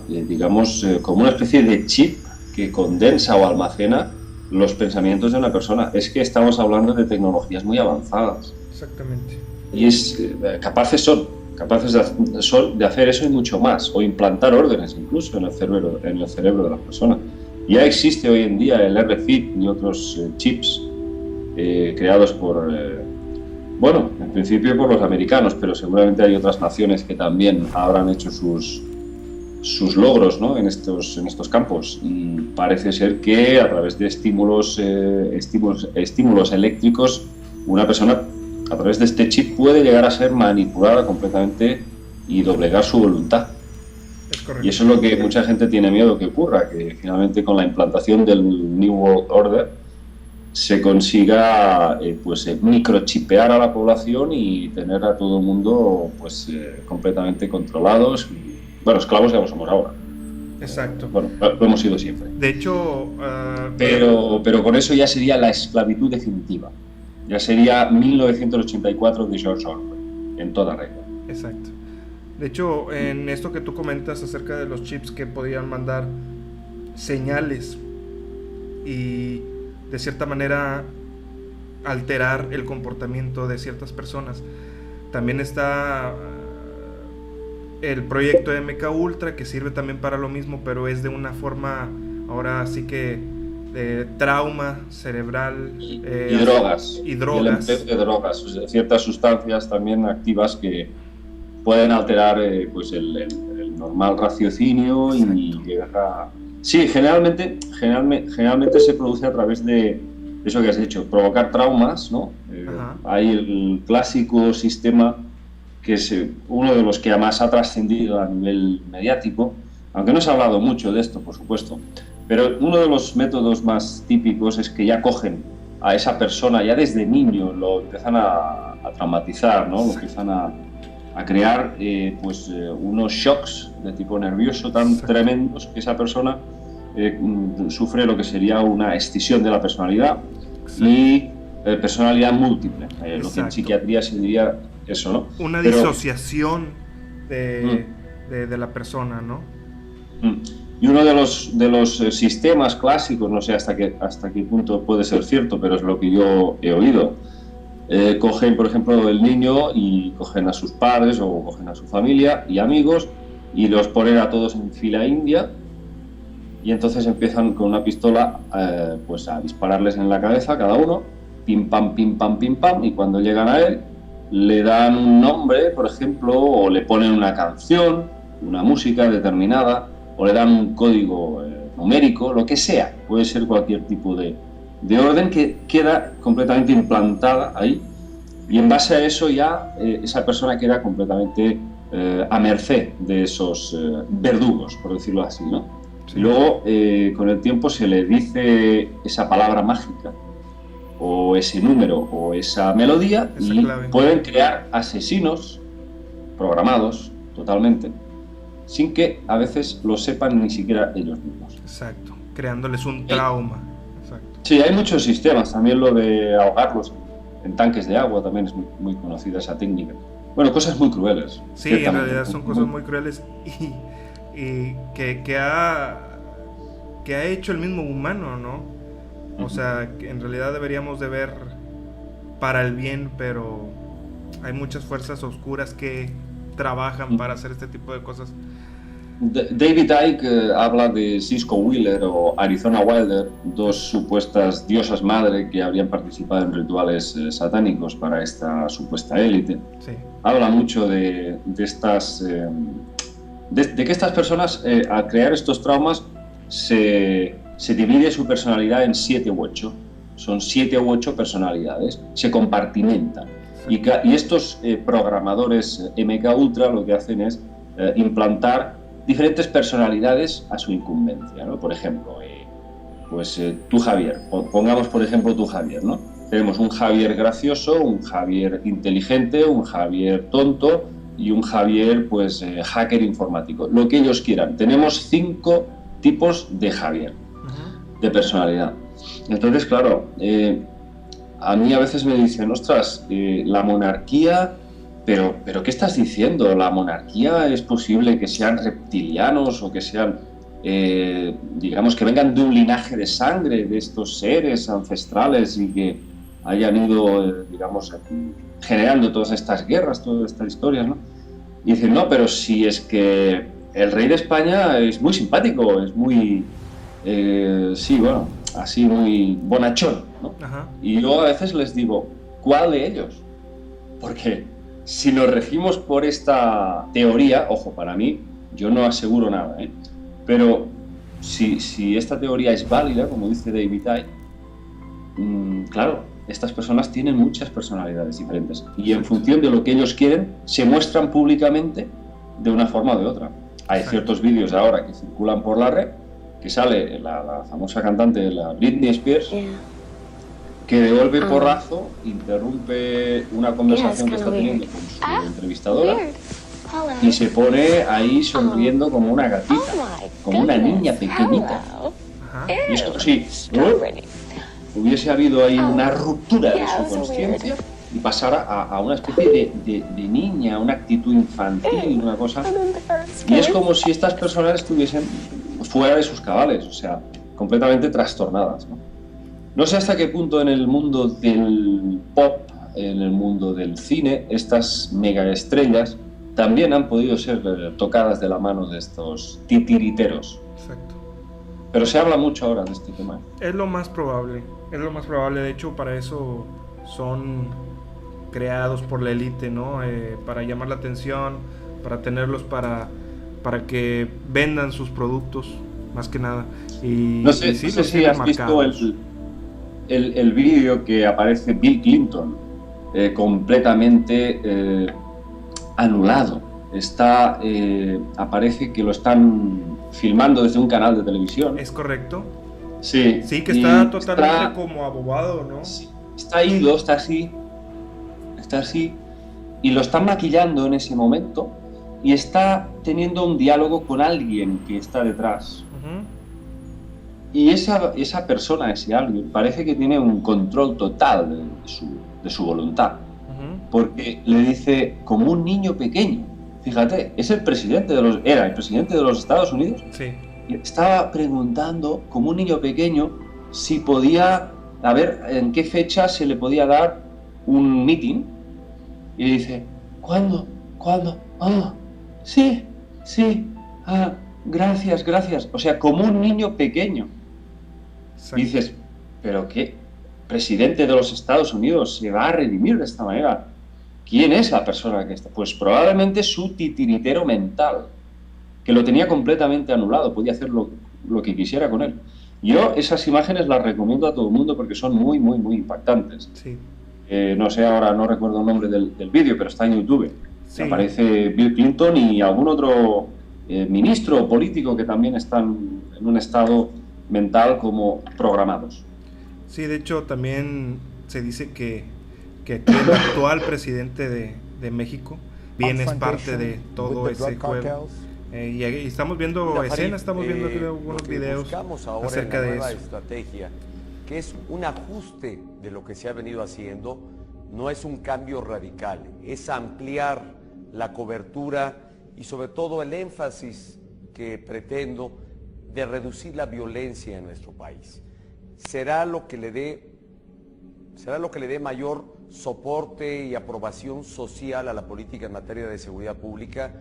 Digamos, como una especie de chip que condensa o almacena los pensamientos de una persona. Es que estamos hablando de tecnologías muy avanzadas. Exactamente. Y capaces son de hacer eso y mucho más, o implantar órdenes incluso en el cerebro de la persona. Ya existe hoy en día el RFID y otros chips creados en principio por los americanos, pero seguramente hay otras naciones que también habrán hecho sus logros, ¿no? en estos campos, y parece ser que a través de estímulos eléctricos una persona a través de este chip puede llegar a ser manipulada completamente y doblegar su voluntad. Es correcto. Y eso es lo que mucha gente tiene miedo que ocurra, que finalmente con la implantación del New World Order se consiga microchipear a la población y tener a todo el mundo completamente controlados. Esclavos ya lo somos ahora. Exacto. Lo hemos sido siempre. De hecho... Pero con eso ya sería la esclavitud definitiva. Ya sería 1984 de George Orwell, en toda regla. Exacto. De hecho, en esto que tú comentas acerca de los chips que podían mandar señales y de cierta manera alterar el comportamiento de ciertas personas. También está el proyecto MK Ultra, que sirve también para lo mismo, pero es de una forma ahora sí que de trauma cerebral y drogas. Y drogas. El empleo de drogas, ciertas sustancias también activas que pueden alterar pues el normal raciocinio. Exacto. Y llegar a... Sí, generalmente se produce a través de eso que has dicho, provocar traumas, ¿no? Hay el clásico sistema que es uno de los que además ha trascendido a nivel mediático, aunque no se ha hablado mucho de esto, por supuesto, pero uno de los métodos más típicos es que ya cogen a esa persona, ya desde niño lo empiezan a traumatizar, ¿no? Lo empiezan a crear unos shocks de tipo nervioso tan tremendos que esa persona sufre lo que sería una escisión de la personalidad. Exacto. Y personalidad múltiple, lo que en psiquiatría se diría eso, ¿no? Una disociación de la persona, ¿no? Y uno de los sistemas clásicos, no sé hasta qué punto puede ser cierto, pero es lo que yo he oído. Cogen, por ejemplo, el niño y cogen a sus padres o cogen a su familia y amigos y los ponen a todos en fila india y entonces empiezan con una pistola pues a dispararles en la cabeza cada uno, pim pam, pim pam, pim pam, y cuando llegan a él le dan un nombre, por ejemplo, o le ponen una canción, una música determinada, o le dan un código numérico, lo que sea, puede ser cualquier tipo de orden que queda completamente implantada ahí, y en base a eso ya esa persona queda completamente a merced de esos verdugos, por decirlo así, ¿no? Sí. Y luego con el tiempo se le dice esa palabra mágica o ese número o esa melodía y clave. Pueden crear asesinos programados totalmente sin que a veces lo sepan ni siquiera ellos mismos. Exacto, creándoles un trauma. Exacto. Sí, hay muchos sistemas, también lo de ahogarlos en tanques de agua también es muy conocida esa técnica. Bueno, cosas muy crueles. Sí, en realidad son cosas muy crueles y que ha hecho el mismo humano, ¿no? O sea, que en realidad deberíamos de ver para el bien, pero hay muchas fuerzas oscuras que trabajan para hacer este tipo de cosas. David Icke habla de Cisco Wheeler o Arizona Wilder, dos supuestas diosas madre que habrían participado en rituales satánicos para esta supuesta élite. Sí. Habla mucho de estas... de que estas personas, al crear estos traumas, se divide su personalidad en 7 u 8. Son 7 u 8 personalidades, se compartimentan. Y estos programadores MK Ultra lo que hacen es implantar diferentes personalidades a su incumbencia, ¿no? Por ejemplo, tú Javier, pongamos por ejemplo tú Javier, ¿no? Tenemos un Javier gracioso, un Javier inteligente, un Javier tonto y un Javier hacker informático, lo que ellos quieran. Tenemos 5 tipos de Javier, de personalidad. Entonces, claro, a mí a veces me dicen, ostras, la monarquía, pero ¿qué estás diciendo? ¿La monarquía es posible que sean reptilianos o que sean, digamos, que vengan de un linaje de sangre de estos seres ancestrales y que hayan ido, digamos, generando todas estas guerras, todas estas historias, ¿no? Y dicen, no, pero si es que el rey de España es muy simpático, es muy, sí, bueno, así muy bonachón, ¿no? Ajá. Y yo a veces les digo, ¿cuál de ellos? Porque si nos regimos por esta teoría, ojo, para mí, yo no aseguro nada, pero si esta teoría es válida, como dice David Icke, claro, estas personas tienen muchas personalidades diferentes y en función de lo que ellos quieren, se muestran públicamente de una forma o de otra. Hay ciertos vídeos ahora que circulan por la red, que sale la famosa cantante, la Britney Spears, que de golpe porrazo interrumpe una conversación que está teniendo con su entrevistadora y se pone ahí sonriendo como una gatita, como una niña pequeñita. Y es como si hubiese habido ahí una ruptura de su conciencia y pasara a una especie de niña, una actitud infantil, una cosa. Y es como si estas personas estuviesen fuera de sus cabales, o sea, completamente trastornadas, ¿no? No sé hasta qué punto en el mundo del pop, en el mundo del cine, estas megaestrellas también han podido ser tocadas de la mano de estos titiriteros. Exacto. Pero se habla mucho ahora de este tema. Es lo más probable. De hecho, para eso son creados por la élite, ¿no? Para llamar la atención, para tenerlos para que vendan sus productos, más que nada. No sé si has visto el vídeo que aparece Bill Clinton completamente anulado. Aparece que lo están filmando desde un canal de televisión. ¿Es correcto? Sí. Sí, que está totalmente como abobado, ¿no? Sí, está ido, está así, y lo están maquillando en ese momento y está teniendo un diálogo con alguien que está detrás. Y esa persona, ese alguien, parece que tiene un control total de su voluntad. Porque le dice como un niño pequeño. Fíjate, era el presidente de los Estados Unidos. Sí. Y estaba preguntando como un niño pequeño si podía, a ver en qué fecha se le podía dar un meeting. Y le dice, ¿cuándo? Ah, sí, gracias. O sea, como un niño pequeño. Exacto. Y dices, ¿pero qué presidente de los Estados Unidos se va a redimir de esta manera? ¿Quién es la persona que está? Pues probablemente su titiritero mental, que lo tenía completamente anulado, podía hacer lo que quisiera con él. Yo esas imágenes las recomiendo a todo el mundo porque son muy, muy, muy impactantes. Sí. No sé, ahora no recuerdo el nombre del vídeo, pero está en YouTube. Sí. Aparece Bill Clinton y algún otro ministro o político que también están en un estado mental como programados. Sí, de hecho también se dice que aquí el actual presidente de México bien es parte de todo ese juego. Y estamos viendo escenas, estamos viendo algunos videos acerca de eso. Estrategia, que es un ajuste de lo que se ha venido haciendo, no es un cambio radical, es ampliar la cobertura y sobre todo el énfasis que pretendo de reducir la violencia en nuestro país. Será lo que le dé mayor soporte y aprobación social a la política en materia de seguridad pública,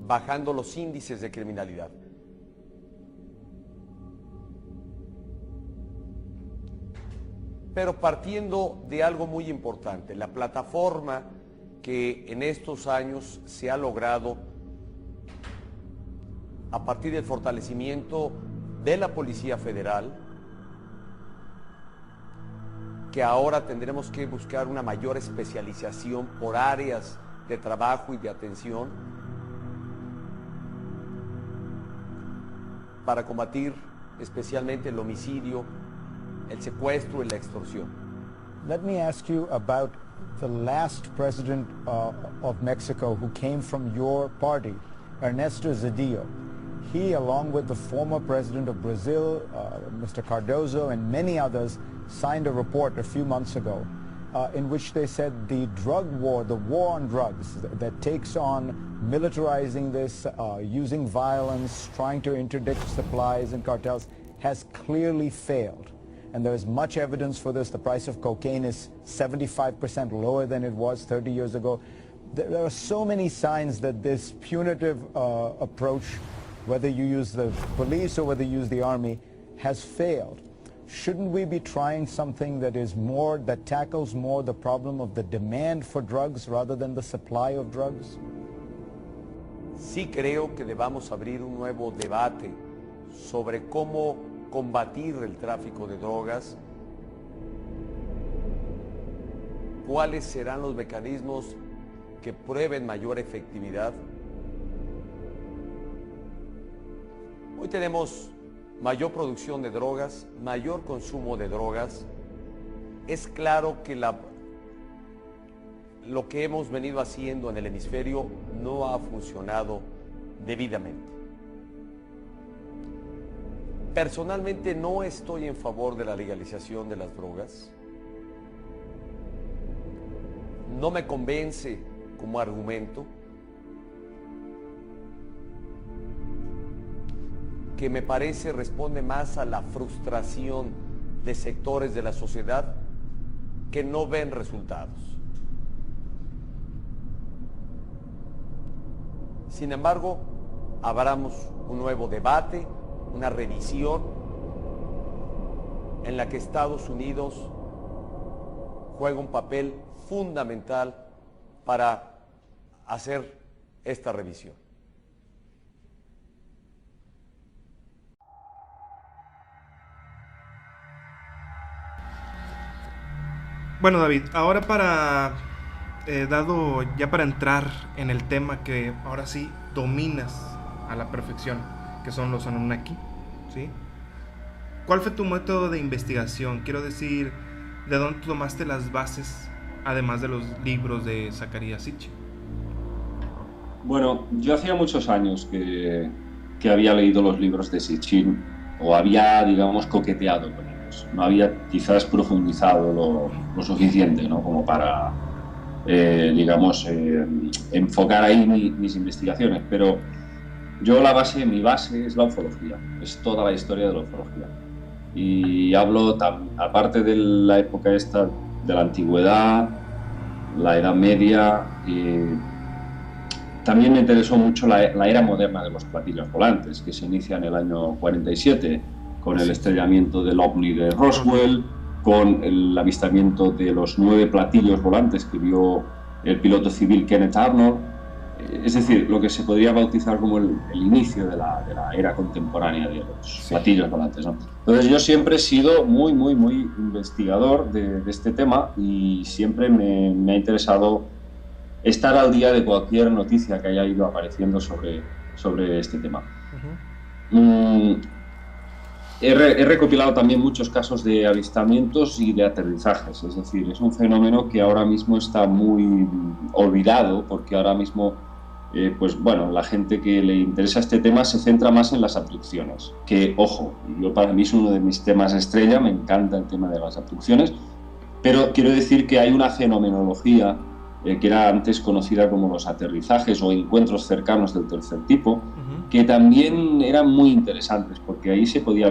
bajando los índices de criminalidad. Pero partiendo de algo muy importante, la plataforma que en estos años se ha logrado a partir del fortalecimiento de la Policía Federal, que ahora tendremos que buscar una mayor especialización por áreas de trabajo y de atención para combatir especialmente el homicidio, el secuestro y la extorsión. Let me ask you about the last president of Mexico who came from your party, Ernesto Zedillo. He, along with the former president of Brazil, Mr. Cardozo, and many others, signed a report a few months ago in which they said the drug war, the war on drugs that takes on militarizing this, using violence, trying to interdict supplies and cartels, has clearly failed. And there is much evidence for this. The price of cocaine is 75% lower than it was 30 years ago. There are so many signs that this punitive approach, whether you use the police or whether you use the army, has failed. Shouldn't we be trying something that tackles more the problem of the demand for drugs rather than the supply of drugs? Sí creo que debamos abrir un nuevo debate sobre cómo combatir el tráfico de drogas, cuáles serán los mecanismos que prueben mayor efectividad. Hoy tenemos mayor producción de drogas, mayor consumo de drogas. Es claro que lo que hemos venido haciendo en el hemisferio no ha funcionado debidamente. Personalmente no estoy en favor de la legalización de las drogas. No me convence como argumento. que me parece responde más a la frustración de sectores de la sociedad que no ven resultados. Sin embargo, abramos un nuevo debate, una revisión en la que Estados Unidos juega un papel fundamental para hacer esta revisión. Bueno, David, ahora para para entrar en el tema que ahora sí dominas a la perfección, que son los Anunnaki, ¿sí? ¿Cuál fue tu método de investigación? Quiero decir, ¿de dónde tomaste las bases, además de los libros de Zecharia Sitchin? Bueno, yo hacía muchos años que había leído los libros de Sitchin, o había, digamos, coqueteado con ellos. No había quizás profundizado lo suficiente, ¿no? Como para, enfocar ahí mis investigaciones. Pero yo mi base es la ufología, es toda la historia de la ufología. Y hablo, aparte de la época esta de la antigüedad, la Edad Media, también me interesó mucho la era moderna de los platillos volantes, que se inicia en el año 47, con el estrellamiento del OVNI de Roswell, con el avistamiento de los 9 platillos volantes que vio el piloto civil Kenneth Arnold. Es decir, lo que se podría bautizar como el inicio de la era contemporánea de los platillos volantes, ¿no? Entonces yo siempre he sido muy investigador de este tema, y siempre me ha interesado estar al día de cualquier noticia que haya ido apareciendo sobre este tema. He recopilado también muchos casos de avistamientos y de aterrizajes, es decir, es un fenómeno que ahora mismo está muy olvidado, porque ahora mismo la gente que le interesa este tema se centra más en las abducciones, que, ojo, para mí es uno de mis temas estrella, me encanta el tema de las abducciones, pero quiero decir que hay una fenomenología que era antes conocida como los aterrizajes o encuentros cercanos del tercer tipo, que también eran muy interesantes, porque ahí se podía,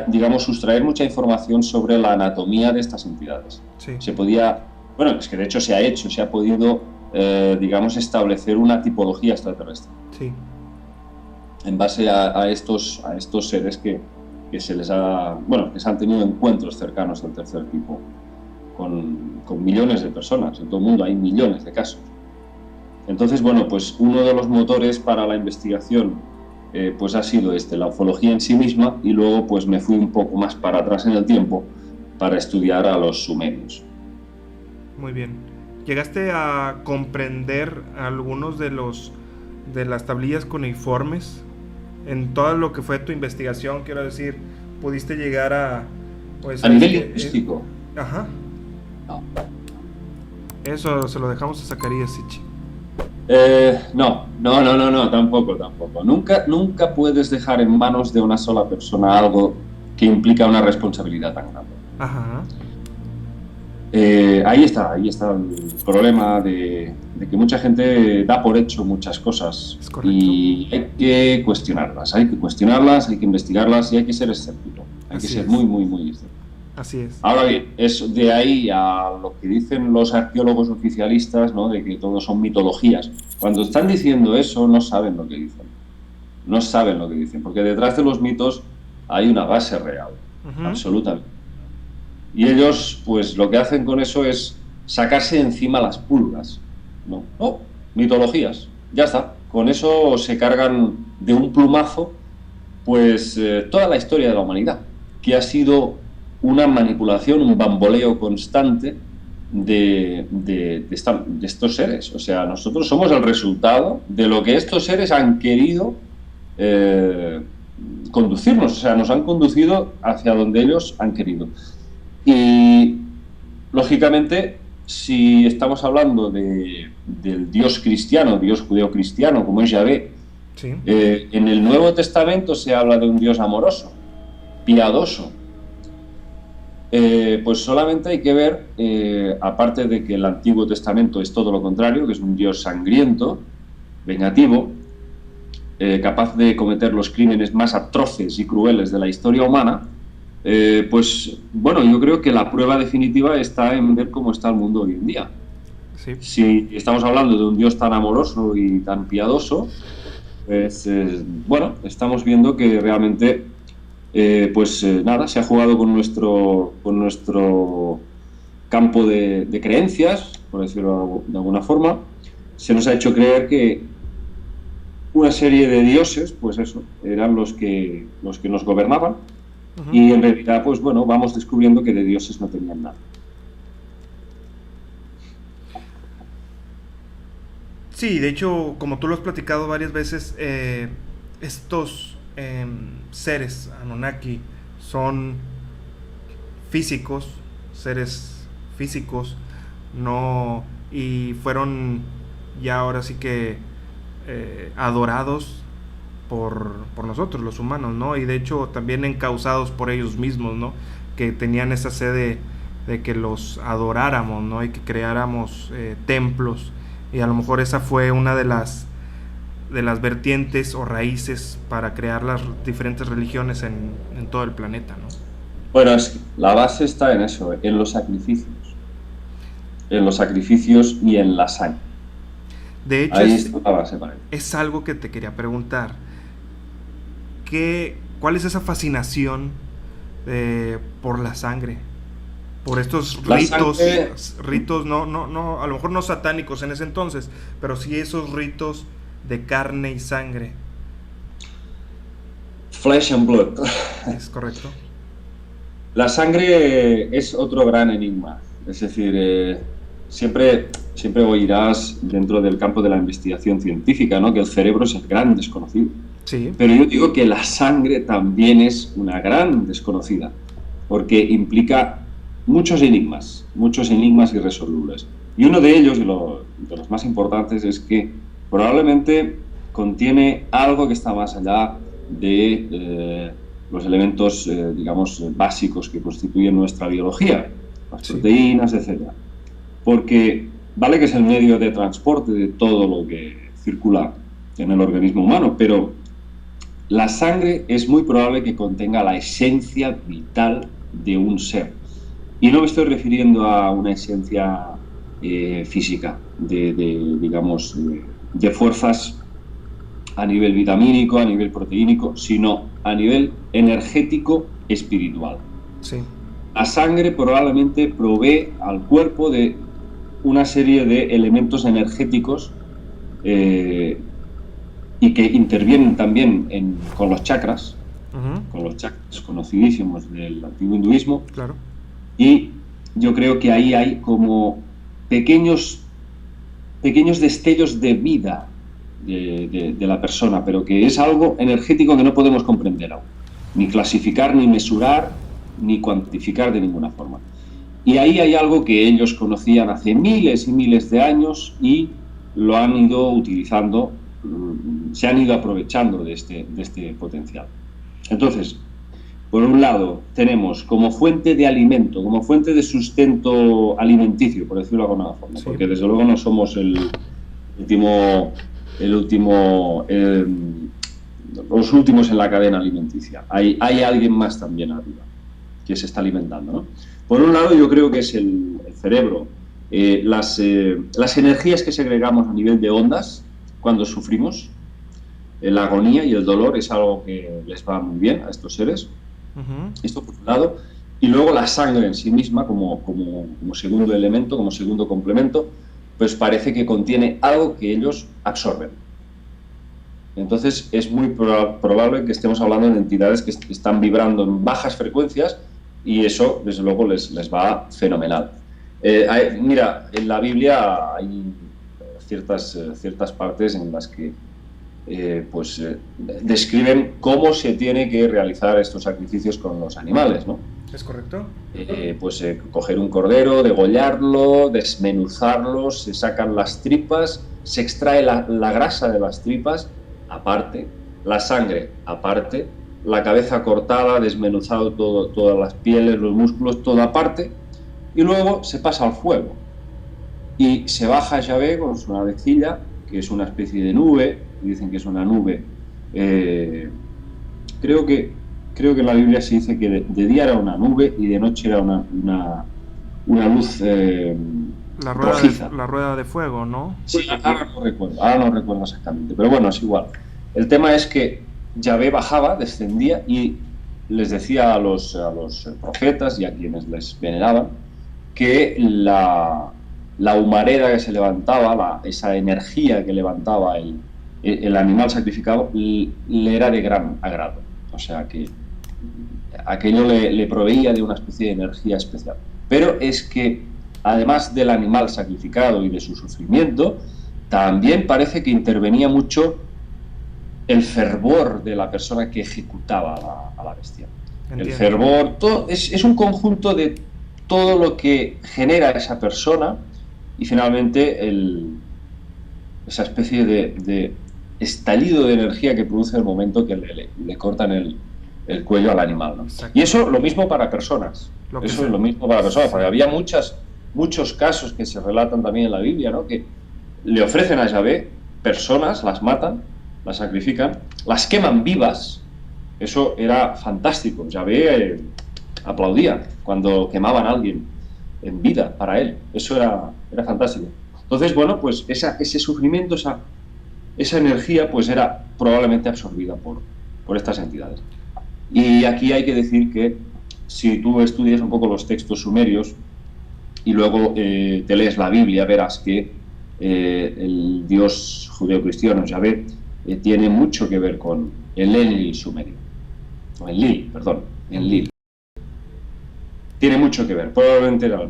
digamos, sustraer mucha información sobre la anatomía de estas entidades. Sí. Es que de hecho se ha podido, digamos, establecer una tipología extraterrestre. Sí. En base a estos seres que se les que se han tenido encuentros cercanos del tercer tipo con millones de personas. En todo el mundo hay millones de casos. Entonces, uno de los motores para la investigación ha sido la ufología en sí misma, y luego me fui un poco más para atrás en el tiempo para estudiar a los sumerios. Muy bien. ¿Llegaste a comprender algunos de las tablillas cuneiformes en todo lo que fue tu investigación? Quiero decir, ¿pudiste llegar a nivel lingüístico? Ajá. No. Eso se lo dejamos a Zecharia Sitchin. No, tampoco. Nunca puedes dejar en manos de una sola persona algo que implica una responsabilidad tan grande. Ajá. Ahí está el problema de que mucha gente da por hecho muchas cosas, y hay que cuestionarlas, hay que investigarlas, y hay que ser escéptico, hay que ser muy escéptico. Así es. Ahora bien, es de ahí a lo que dicen los arqueólogos oficialistas, ¿no?, de que todo son mitologías. Cuando están diciendo eso, no saben lo que dicen, porque detrás de los mitos hay una base real, absolutamente. Y ellos, lo que hacen con eso es sacarse de encima las pulgas, ¿no? Mitologías, ya está. Con eso se cargan de un plumazo, toda la historia de la humanidad, que ha sido una manipulación, un bamboleo constante de estos seres. O sea, nosotros somos el resultado de lo que estos seres han querido conducirnos, o sea, nos han conducido hacia donde ellos han querido. Y, lógicamente, si estamos hablando del Dios cristiano, Dios judeocristiano, como es Yahvé, sí, en el Nuevo Testamento se habla de un Dios amoroso, piadoso. Solamente hay que ver, aparte de que el Antiguo Testamento es todo lo contrario, que es un Dios sangriento, vengativo, capaz de cometer los crímenes más atroces y crueles de la historia humana, pues bueno, yo creo que la prueba definitiva está en ver cómo está el mundo hoy en día. Sí. Si estamos hablando de un Dios tan amoroso y tan piadoso, pues bueno, estamos viendo que realmente nada, se ha jugado con nuestro campo de creencias, por decirlo de alguna forma. Se nos ha hecho creer que una serie de dioses, pues eso, eran los que nos gobernaban. Uh-huh. Y en realidad, pues bueno, vamos descubriendo que de dioses no tenían nada. Sí, de hecho, como tú lo has platicado varias veces, estos seres Anunnaki son físicos, seres físicos, no, y fueron ya ahora sí que adorados por nosotros, los humanos, ¿no? Y de hecho también encausados por ellos mismos, ¿no? Que tenían esa sed de que los adoráramos, ¿no? Y que creáramos templos. Y a lo mejor esa fue una de las vertientes o raíces para crear las diferentes religiones en todo el planeta, ¿no? Bueno, la base está en eso, en los sacrificios. En los sacrificios y en la sangre. De hecho, ahí está la base para él. Es algo que te quería preguntar. ¿Cuál es esa fascinación por la sangre? Por estos ritos, no, a lo mejor no satánicos en ese entonces, pero sí esos ritos de carne y sangre. Flesh and blood. Es correcto. La sangre es otro gran enigma. Es decir, siempre oirás dentro del campo de la investigación científica, ¿no?, que el cerebro es el gran desconocido. Sí. Pero yo digo que la sangre también es una gran desconocida, porque implica muchos enigmas irresolubles. Y uno de ellos, de los más importantes, es que probablemente contiene algo que está más allá de los elementos, digamos, básicos que constituyen nuestra biología, las proteínas, etc. Porque vale que es el medio de transporte de todo lo que circula en el organismo humano, pero la sangre es muy probable que contenga la esencia vital de un ser. Y no me estoy refiriendo a una esencia física, digamos, de fuerzas a nivel vitamínico, a nivel proteínico, sino a nivel energético espiritual. Sí. La sangre probablemente provee al cuerpo de una serie de elementos energéticos y que intervienen también con los chakras, con los chakras conocidísimos del antiguo hinduismo. Claro. Y yo creo que ahí hay como pequeños destellos de vida de la persona, pero que es algo energético que no podemos comprender aún, ni clasificar, ni mesurar, ni cuantificar de ninguna forma. Y ahí hay algo que ellos conocían hace miles y miles de años y lo han ido utilizando, se han ido aprovechando de este potencial. Entonces, por un lado, tenemos como fuente de alimento, como fuente de sustento alimenticio, por decirlo de alguna forma, porque desde luego no somos los últimos en la cadena alimenticia. Hay alguien más también arriba que se está alimentando, ¿no? Por un lado, yo creo que es el cerebro, las energías que segregamos a nivel de ondas cuando sufrimos, la agonía y el dolor es algo que les va muy bien a estos seres. Esto por un lado, y luego la sangre en sí misma como segundo elemento, como segundo complemento, pues parece que contiene algo que ellos absorben. Entonces es muy probable que estemos hablando de entidades que están vibrando en bajas frecuencias y eso desde luego les va fenomenal. Mira, en la Biblia hay ciertas partes en las que describen cómo se tiene que realizar estos sacrificios con los animales, ¿no? ¿Es correcto? Coger un cordero, degollarlo, desmenuzarlo, se sacan las tripas, se extrae la grasa de las tripas aparte, la sangre aparte, la cabeza cortada, desmenuzado todas las pieles, los músculos, todo aparte, y luego se pasa al fuego. Y se baja Yahvé con su navecilla, que es una especie de nube, dicen que es una nube Creo que en la Biblia se dice que de día era una nube y de noche era una luz rojiza. La rueda de fuego, ¿no? Sí, ahora no recuerdo exactamente, pero bueno, es igual. El tema es que Yahvé bajaba, descendía y les decía a los profetas y a quienes les veneraban que la humareda que se levantaba, esa energía que levantaba el animal sacrificado, le era de gran agrado. O sea que aquello le proveía de una especie de energía especial. Pero es que, además del animal sacrificado y de su sufrimiento, también parece que intervenía mucho el fervor de la persona que ejecutaba a la bestia. Entiendo. El fervor, es un conjunto de todo lo que genera esa persona y finalmente esa especie de estallido de energía que produce el momento que le cortan el cuello al animal, ¿no? Y eso lo mismo para personas. Eso es lo mismo para personas, porque había muchos casos que se relatan también en la Biblia, ¿no? Que le ofrecen a Yahvé personas, las matan, las sacrifican, las queman vivas. Eso era fantástico. Yahvé aplaudía cuando quemaban a alguien en vida para él. Eso era fantástico. Entonces, bueno, pues ese sufrimiento, esa energía, pues era probablemente absorbida por estas entidades. Y aquí hay que decir que si tú estudias un poco los textos sumerios y luego te lees la Biblia, verás que el dios judeocristiano Yahvé tiene mucho que ver con el Enlil sumerio. O Enlil. Tiene mucho que ver, probablemente era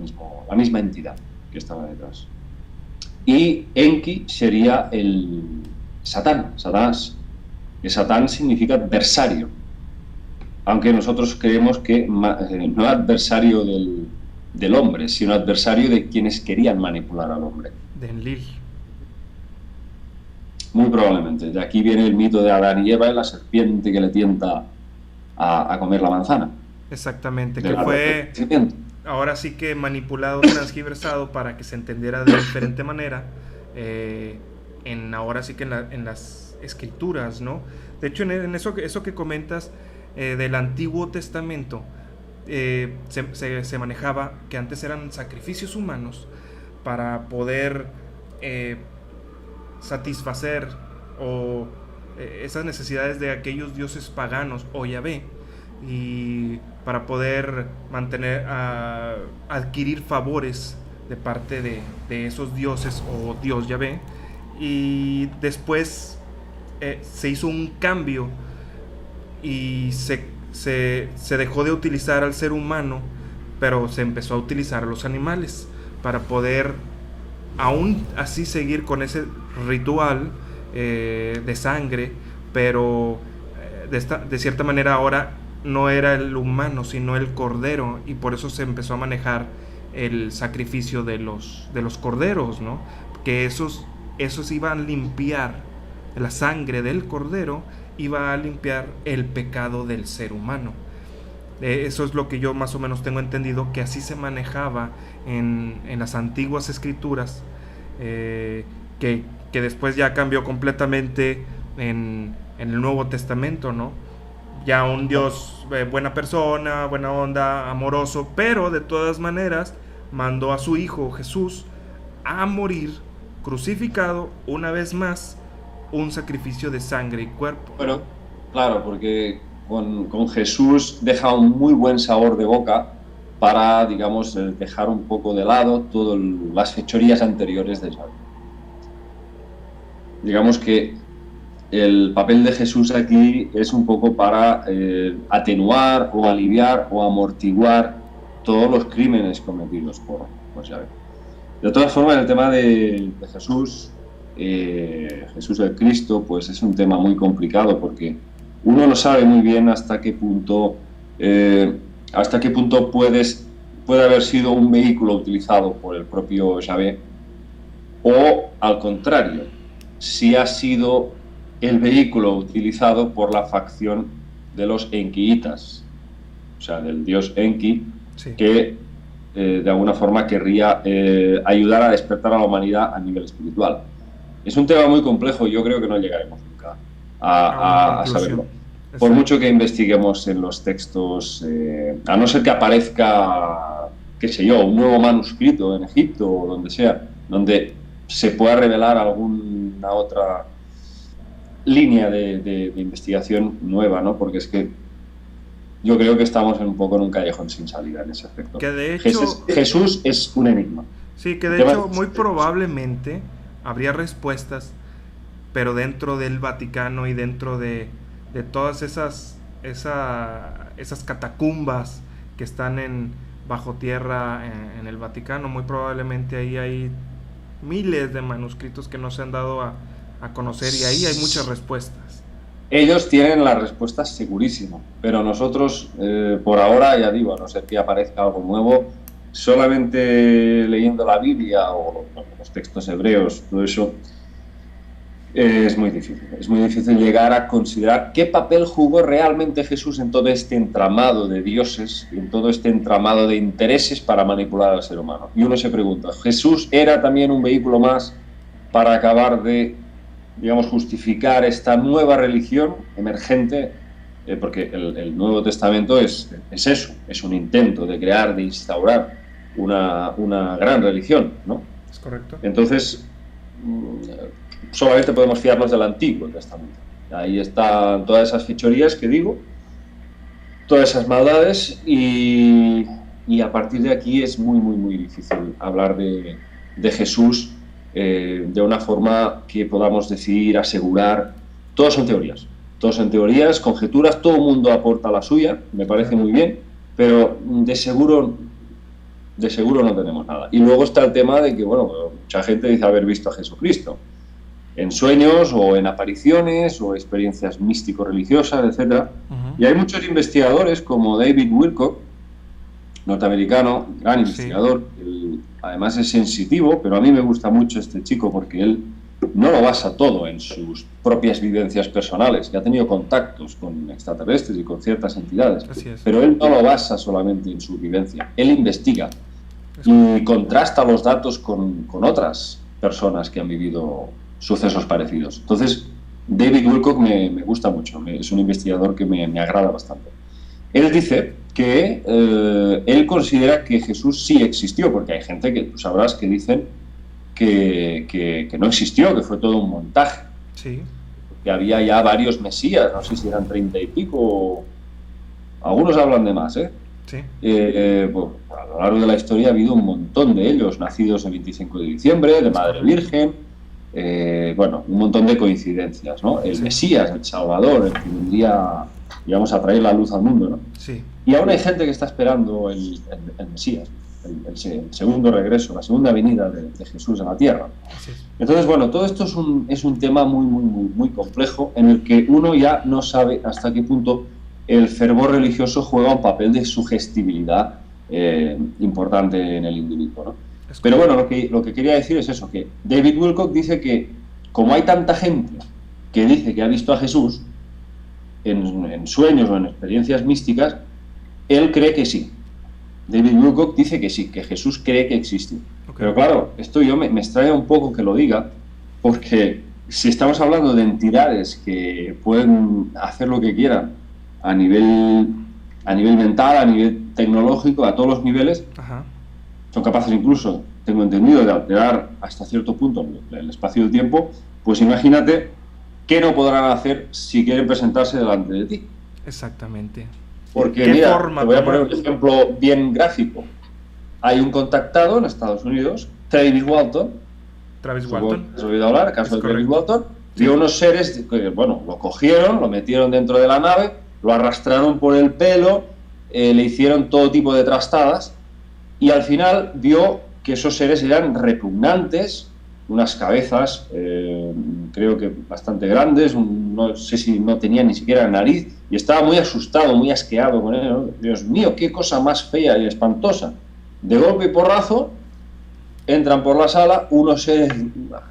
la misma entidad que estaba detrás. Y Enki sería el Satanás, que Satán significa adversario, aunque nosotros creemos que no adversario del hombre, sino adversario de quienes querían manipular al hombre. De Enlil. Muy probablemente. De aquí viene el mito de Adán y Eva y la serpiente que le tienta a comer la manzana. Exactamente, que fue ahora sí que manipulado, transgiversado para que se entendiera de diferente manera, ahora sí que en las escrituras, ¿no? De hecho, en eso que comentas del Antiguo Testamento, se manejaba que antes eran sacrificios humanos para poder satisfacer esas necesidades de aquellos dioses paganos o Yahvé, y para poder adquirir favores de parte de esos dioses o Dios Yahvé. Y después se hizo un cambio y se dejó de utilizar al ser humano, pero se empezó a utilizar a los animales para poder aún así seguir con ese ritual de sangre, pero de cierta manera ahora no era el humano sino el cordero, y por eso se empezó a manejar el sacrificio de los corderos, ¿no? Que esos iban a limpiar, la sangre del cordero iba a limpiar el pecado del ser humano. Eso es lo que yo más o menos tengo entendido, que así se manejaba en las antiguas escrituras, que después ya cambió completamente en el Nuevo Testamento, ¿no? Ya un Dios buena persona, buena onda, amoroso, pero de todas maneras mandó a su Hijo Jesús a morir crucificado una vez más, un sacrificio de sangre y cuerpo. Bueno, claro, porque con Jesús deja un muy buen sabor de boca para, digamos, dejar un poco de lado todas las fechorías anteriores de Yahvé. Digamos que el papel de Jesús aquí es un poco para atenuar o aliviar o amortiguar todos los crímenes cometidos por Yahvé. De todas formas, el tema de Jesús, Jesús el Cristo, pues es un tema muy complicado, porque uno no sabe muy bien hasta qué punto puede haber sido un vehículo utilizado por el propio Yahvé, o al contrario, si ha sido el vehículo utilizado por la facción de los enkiitas, o sea, del dios Enki, sí, que de alguna forma querría ayudar a despertar a la humanidad a nivel espiritual. Es un tema muy complejo y yo creo que no llegaremos nunca una conclusión. saberlo. Exacto. Por mucho que investiguemos en los textos, a no ser que aparezca, qué sé yo, un nuevo manuscrito en Egipto o donde sea, donde se pueda revelar alguna otra línea de investigación nueva, ¿no? Porque es que yo creo que estamos un poco en un callejón sin salida en ese aspecto. Que de hecho, Jesús es un enigma. sí, que de hecho muy probablemente habría respuestas, pero dentro del Vaticano y dentro de todas esas catacumbas que están bajo tierra en el Vaticano, muy probablemente ahí hay miles de manuscritos que no se han dado a conocer, y ahí hay muchas respuestas. Ellos tienen las respuestas segurísimo, pero nosotros, por ahora, ya digo, a no ser que aparezca algo nuevo, solamente leyendo la Biblia o los textos hebreos, todo eso, es muy difícil. Es muy difícil llegar a considerar qué papel jugó realmente Jesús en todo este entramado de dioses y en todo este entramado de intereses para manipular al ser humano. Y uno se pregunta, ¿Jesús era también un vehículo más para acabar de, digamos, justificar esta nueva religión emergente? Porque el Nuevo Testamento es eso, es un intento de crear, de instaurar una gran religión, ¿no? Es correcto. Entonces, solamente podemos fiarnos del Antiguo Testamento. Ahí están todas esas fechorías que digo, todas esas maldades, y a partir de aquí es muy, muy, muy difícil hablar de Jesús de una forma que podamos decir, asegurar. Todos son teorías, conjeturas, todo el mundo aporta la suya, me parece muy bien, pero de seguro no tenemos nada. Y luego está el tema de que, bueno, mucha gente dice haber visto a Jesucristo en sueños o en apariciones o experiencias místico-religiosas, etc. Y hay muchos investigadores como David Wilcock, norteamericano, gran investigador, él, además es sensitivo, pero a mí me gusta mucho este chico porque él no lo basa todo en sus propias vivencias personales, que ha tenido contactos con extraterrestres y con ciertas entidades, pero él no lo basa solamente en su vivencia, él investiga y contrasta los datos con otras personas que han vivido sucesos parecidos. Entonces, David Wilcock me gusta mucho, es un investigador que me agrada bastante. Él dice que él considera que Jesús sí existió, porque hay gente que tú sabrás que dicen que no existió, que fue todo un montaje. Sí. Que había ya varios mesías, no sé si eran 30 y pico, algunos hablan de más, ¿eh? Sí. Pues, a lo largo de la historia ha habido un montón de ellos, nacidos el 25 de diciembre, de Madre Virgen, bueno, un montón de coincidencias, ¿no? El Mesías, el Salvador, el que vendría, digamos, a traer la luz al mundo, ¿no? Sí. Y aún hay gente que está esperando el Mesías, el segundo regreso, la segunda venida de Jesús a la tierra. Sí. Entonces, bueno, todo esto es un tema muy, muy, muy, muy complejo, en el que uno ya no sabe hasta qué punto el fervor religioso juega un papel de sugestibilidad importante en el individuo, ¿no? Pero bueno, lo que quería decir es eso, que David Wilcock dice que como hay tanta gente que dice que ha visto a Jesús en sueños o en experiencias místicas, él cree que sí. David Wilcock dice que sí, que Jesús cree que existe. Okay. Pero claro, esto yo me extraña un poco que lo diga, porque si estamos hablando de entidades que pueden hacer lo que quieran a nivel mental, a nivel tecnológico, a todos los niveles, ajá, son capaces incluso, tengo entendido, de alterar hasta cierto punto el espacio y el tiempo, pues imagínate qué no podrán hacer si quieren presentarse delante de ti. Exactamente. Porque mira, te voy a poner un ejemplo bien gráfico. Hay un contactado en Estados Unidos, Travis Walton. ¿Has oído hablar? Caso de Travis Walton. Vio unos seres que, bueno, lo cogieron, lo metieron dentro de la nave, lo arrastraron por el pelo, le hicieron todo tipo de trastadas y al final vio que esos seres eran repugnantes, unas cabezas, creo que bastante grandes, no sé si no tenían ni siquiera nariz, y estaba muy asustado, muy asqueado con él, ¿no? Dios mío, qué cosa más fea y espantosa. De golpe y porrazo, entran por la sala unos seres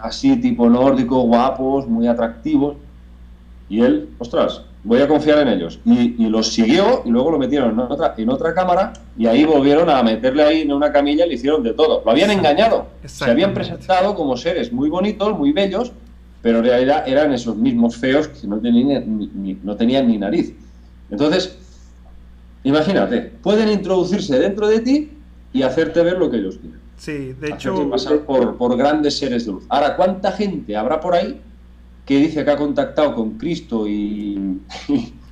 así tipo nórdico, guapos, muy atractivos, y él, ostras, voy a confiar en ellos. Y los siguió, y luego lo metieron en otra cámara, y ahí volvieron a meterle ahí en una camilla y le hicieron de todo. Lo habían engañado. Se habían presentado como seres muy bonitos, muy bellos, pero en realidad eran esos mismos feos que no tenían ni nariz. Entonces, imagínate, pueden introducirse dentro de ti y hacerte ver lo que ellos quieren. Sí, de hecho... Hacerte pasar por grandes seres de luz. Ahora, ¿cuánta gente habrá por ahí que dice que ha contactado con Cristo y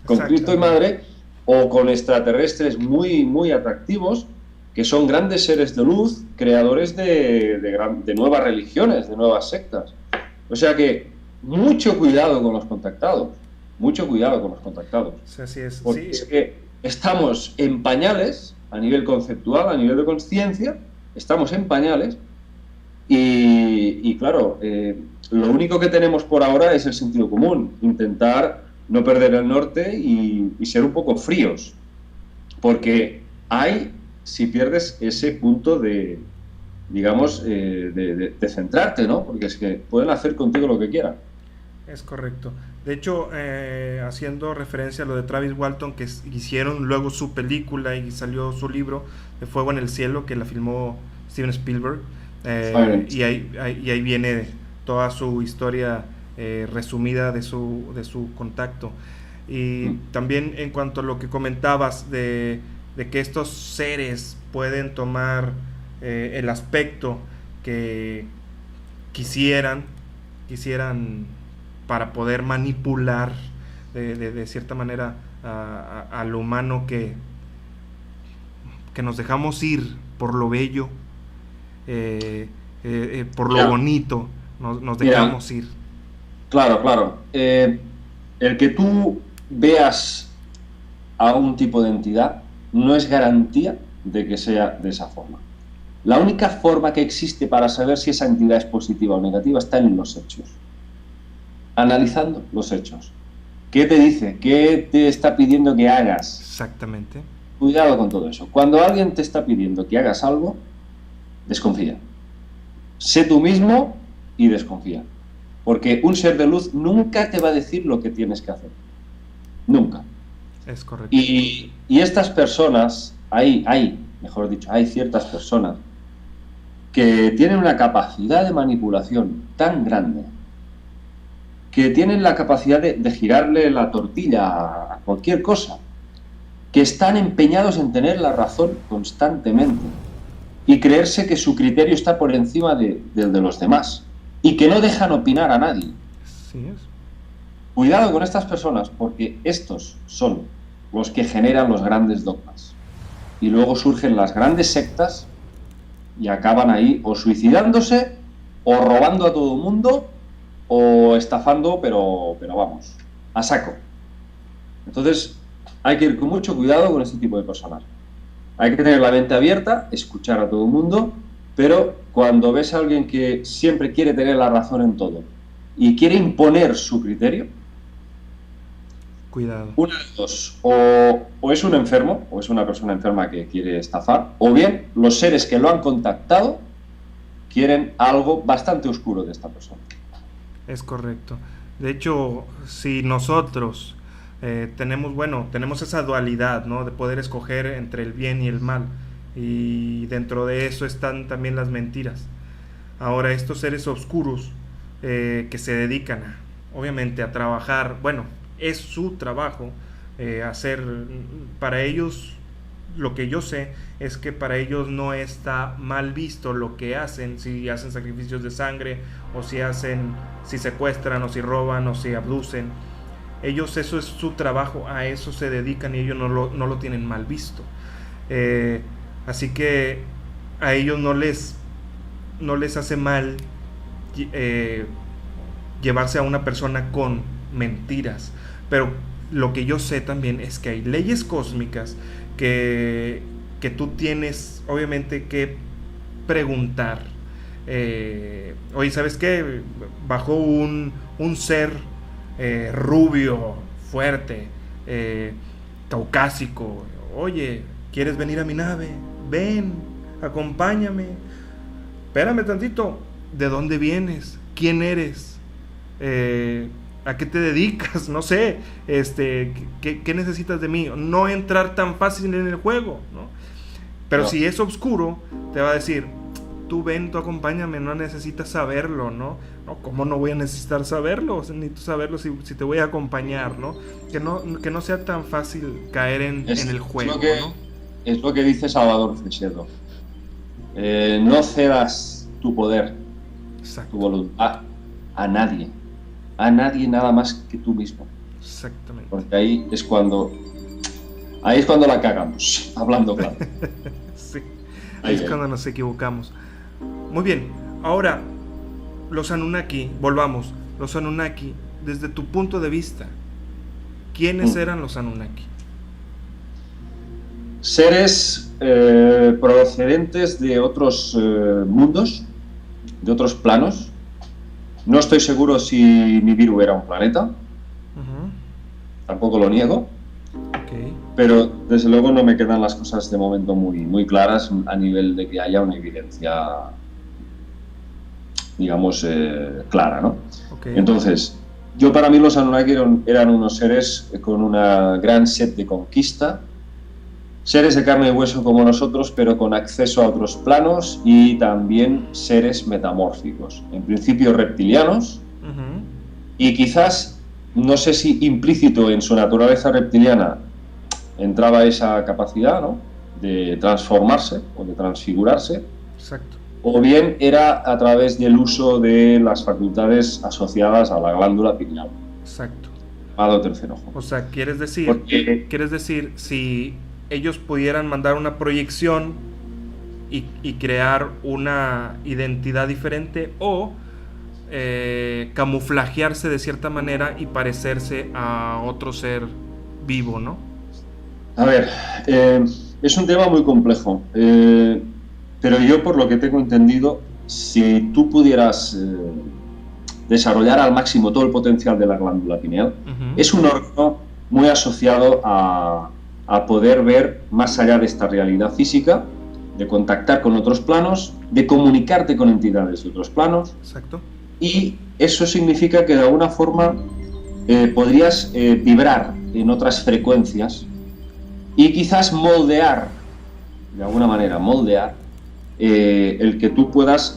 con Cristo y Madre, o con extraterrestres muy, muy atractivos, que son grandes seres de luz, creadores de nuevas religiones, de nuevas sectas? O sea que mucho cuidado con los contactados, mucho cuidado con los contactados. Así es. Porque Sí. es que estamos en pañales, a nivel conceptual, a nivel de conciencia, estamos en pañales, y claro, lo único que tenemos por ahora es el sentido común, intentar no perder el norte y ser un poco fríos, porque si pierdes ese punto de, digamos, de centrarte, ¿no? Porque es que pueden hacer contigo lo que quieran. Es correcto. De hecho, haciendo referencia a lo de Travis Walton, que hicieron luego su película y salió su libro de Fuego en el Cielo, que la filmó Steven Spielberg, y ahí viene toda su historia resumida de su contacto. Y también en cuanto a lo que comentabas de que estos seres pueden tomar el aspecto que quisieran para poder manipular de cierta manera al humano, que nos dejamos ir por lo bello, por lo bonito, nos dejamos ir. Claro. El que tú veas a un tipo de entidad no es garantía de que sea de esa forma. La única forma que existe para saber si esa entidad es positiva o negativa está en los hechos. Analizando los hechos. ¿Qué te dice? ¿Qué te está pidiendo que hagas? Exactamente. Cuidado con todo eso. Cuando alguien te está pidiendo que hagas algo, desconfía. Sé tú mismo y desconfía. Porque un ser de luz nunca te va a decir lo que tienes que hacer. Nunca. Es correcto. Y estas personas, hay ciertas personas que tienen una capacidad de manipulación tan grande, que tienen la capacidad de girarle la tortilla a cualquier cosa, que están empeñados en tener la razón constantemente y creerse que su criterio está por encima del de los demás, y que no dejan opinar a nadie. Sí es. Cuidado con estas personas, porque estos son los que generan los grandes dogmas. Y luego surgen las grandes sectas y acaban ahí o suicidándose, o robando a todo el mundo, o estafando, pero vamos, a saco. Entonces, hay que ir con mucho cuidado con este tipo de personas. Hay que tener la mente abierta, escuchar a todo el mundo, pero cuando ves a alguien que siempre quiere tener la razón en todo y quiere imponer su criterio, cuidado. Una de dos, o es un enfermo, o es una persona enferma que quiere estafar, o bien los seres que lo han contactado quieren algo bastante oscuro de esta persona. Es correcto. De hecho, si nosotros tenemos esa dualidad, ¿no?, de poder escoger entre el bien y el mal, y dentro de eso están también las mentiras. Ahora, estos seres oscuros que se dedican obviamente a trabajar, bueno, es su trabajo hacer, para ellos, lo que yo sé es que para ellos no está mal visto lo que hacen, si hacen sacrificios de sangre, o si secuestran, o si roban, o si abducen. Ellos, eso es su trabajo, a eso se dedican, y ellos no lo tienen mal visto. Así que a ellos no les hace mal llevarse a una persona con mentiras. Pero lo que yo sé también es que hay leyes cósmicas que tú tienes obviamente que preguntar. Oye, ¿sabes qué? Bajó un ser rubio, fuerte, caucásico. Oye, ¿quieres venir a mi nave? Ven, acompáñame. Espérame tantito. ¿De dónde vienes? ¿Quién eres? ¿A qué te dedicas? No sé, ¿qué necesitas de mí? No entrar tan fácil en el juego, ¿no? Pero no. Si es oscuro, te va a decir, tú ven, tú acompáñame, no necesitas saberlo, ¿no? No, ¿cómo no voy a necesitar saberlo? Necesito saberlo si te voy a acompañar, ¿no? Que no sea tan fácil caer en el juego, ¿no? Es lo que dice Salvador Fresedo. No cedas tu poder, Exacto. tu voluntad a nadie nada más que tú mismo. Exactamente. Porque ahí es cuando la cagamos, hablando claro. Sí, ahí es cuando nos equivocamos. Muy bien, ahora los Anunnaki, volvamos, los Anunnaki, desde tu punto de vista, ¿quiénes eran los Anunnaki? Seres procedentes de otros mundos, de otros planos. No estoy seguro si Nibiru era un planeta, tampoco lo niego, pero desde luego no me quedan las cosas de momento muy claras a nivel de que haya una evidencia, digamos, clara, ¿no? Entonces, para mí los Anunnaki eran unos seres con una gran sed de conquista, seres de carne y hueso como nosotros, pero con acceso a otros planos, y también seres metamórficos, en principio reptilianos, y quizás, no sé si implícito en su naturaleza reptiliana entraba esa capacidad, ¿no?, de transformarse o de transfigurarse. Exacto. O bien era a través del uso de las facultades asociadas a la glándula pineal. Exacto. Llamado tercer ojo. O sea, quieres decir, si ellos pudieran mandar una proyección y crear una identidad diferente, o camuflajearse de cierta manera y parecerse a otro ser vivo, ¿no? A ver, es un tema muy complejo, pero yo, por lo que tengo entendido, si tú pudieras desarrollar al máximo todo el potencial de la glándula pineal, es un órgano muy asociado a poder ver más allá de esta realidad física, de contactar con otros planos, de comunicarte con entidades de otros planos. Exacto. Y eso significa que de alguna forma podrías vibrar en otras frecuencias y quizás moldear, de alguna manera, el que tú puedas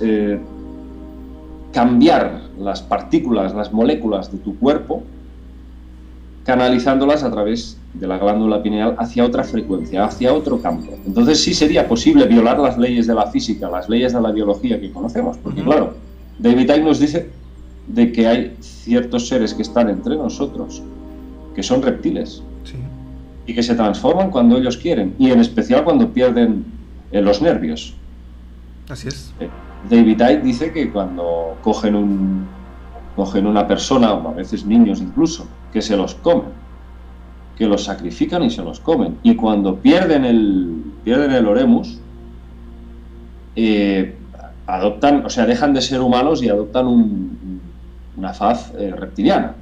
cambiar las partículas, las moléculas de tu cuerpo, canalizándolas a través de la glándula pineal hacia otra frecuencia, hacia otro campo. Entonces sí sería posible violar las leyes de la física, las leyes de la biología que conocemos, porque claro, David Icke nos dice de que hay ciertos seres que están entre nosotros, que son reptiles, y que se transforman cuando ellos quieren, y en especial cuando pierden los nervios. Así es. David Icke dice que cuando cogen una persona, o a veces niños incluso, que se los comen, que los sacrifican y se los comen, y cuando pierden el oremus, adoptan, o sea, dejan de ser humanos y adoptan una faz reptiliana.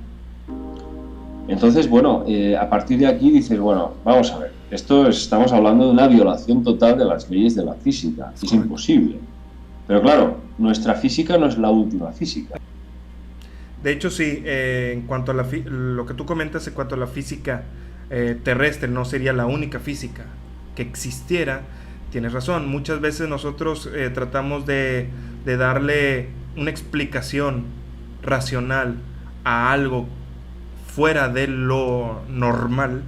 Entonces, bueno, a partir de aquí dices, bueno, vamos a ver, estamos hablando de una violación total de las leyes de la física, es imposible. Pero claro, nuestra física no es la última física. De hecho, sí, en cuanto a lo que tú comentas en cuanto a la física terrestre, no sería la única física que existiera. Tienes razón, muchas veces nosotros tratamos de darle una explicación racional a algo fuera de lo normal,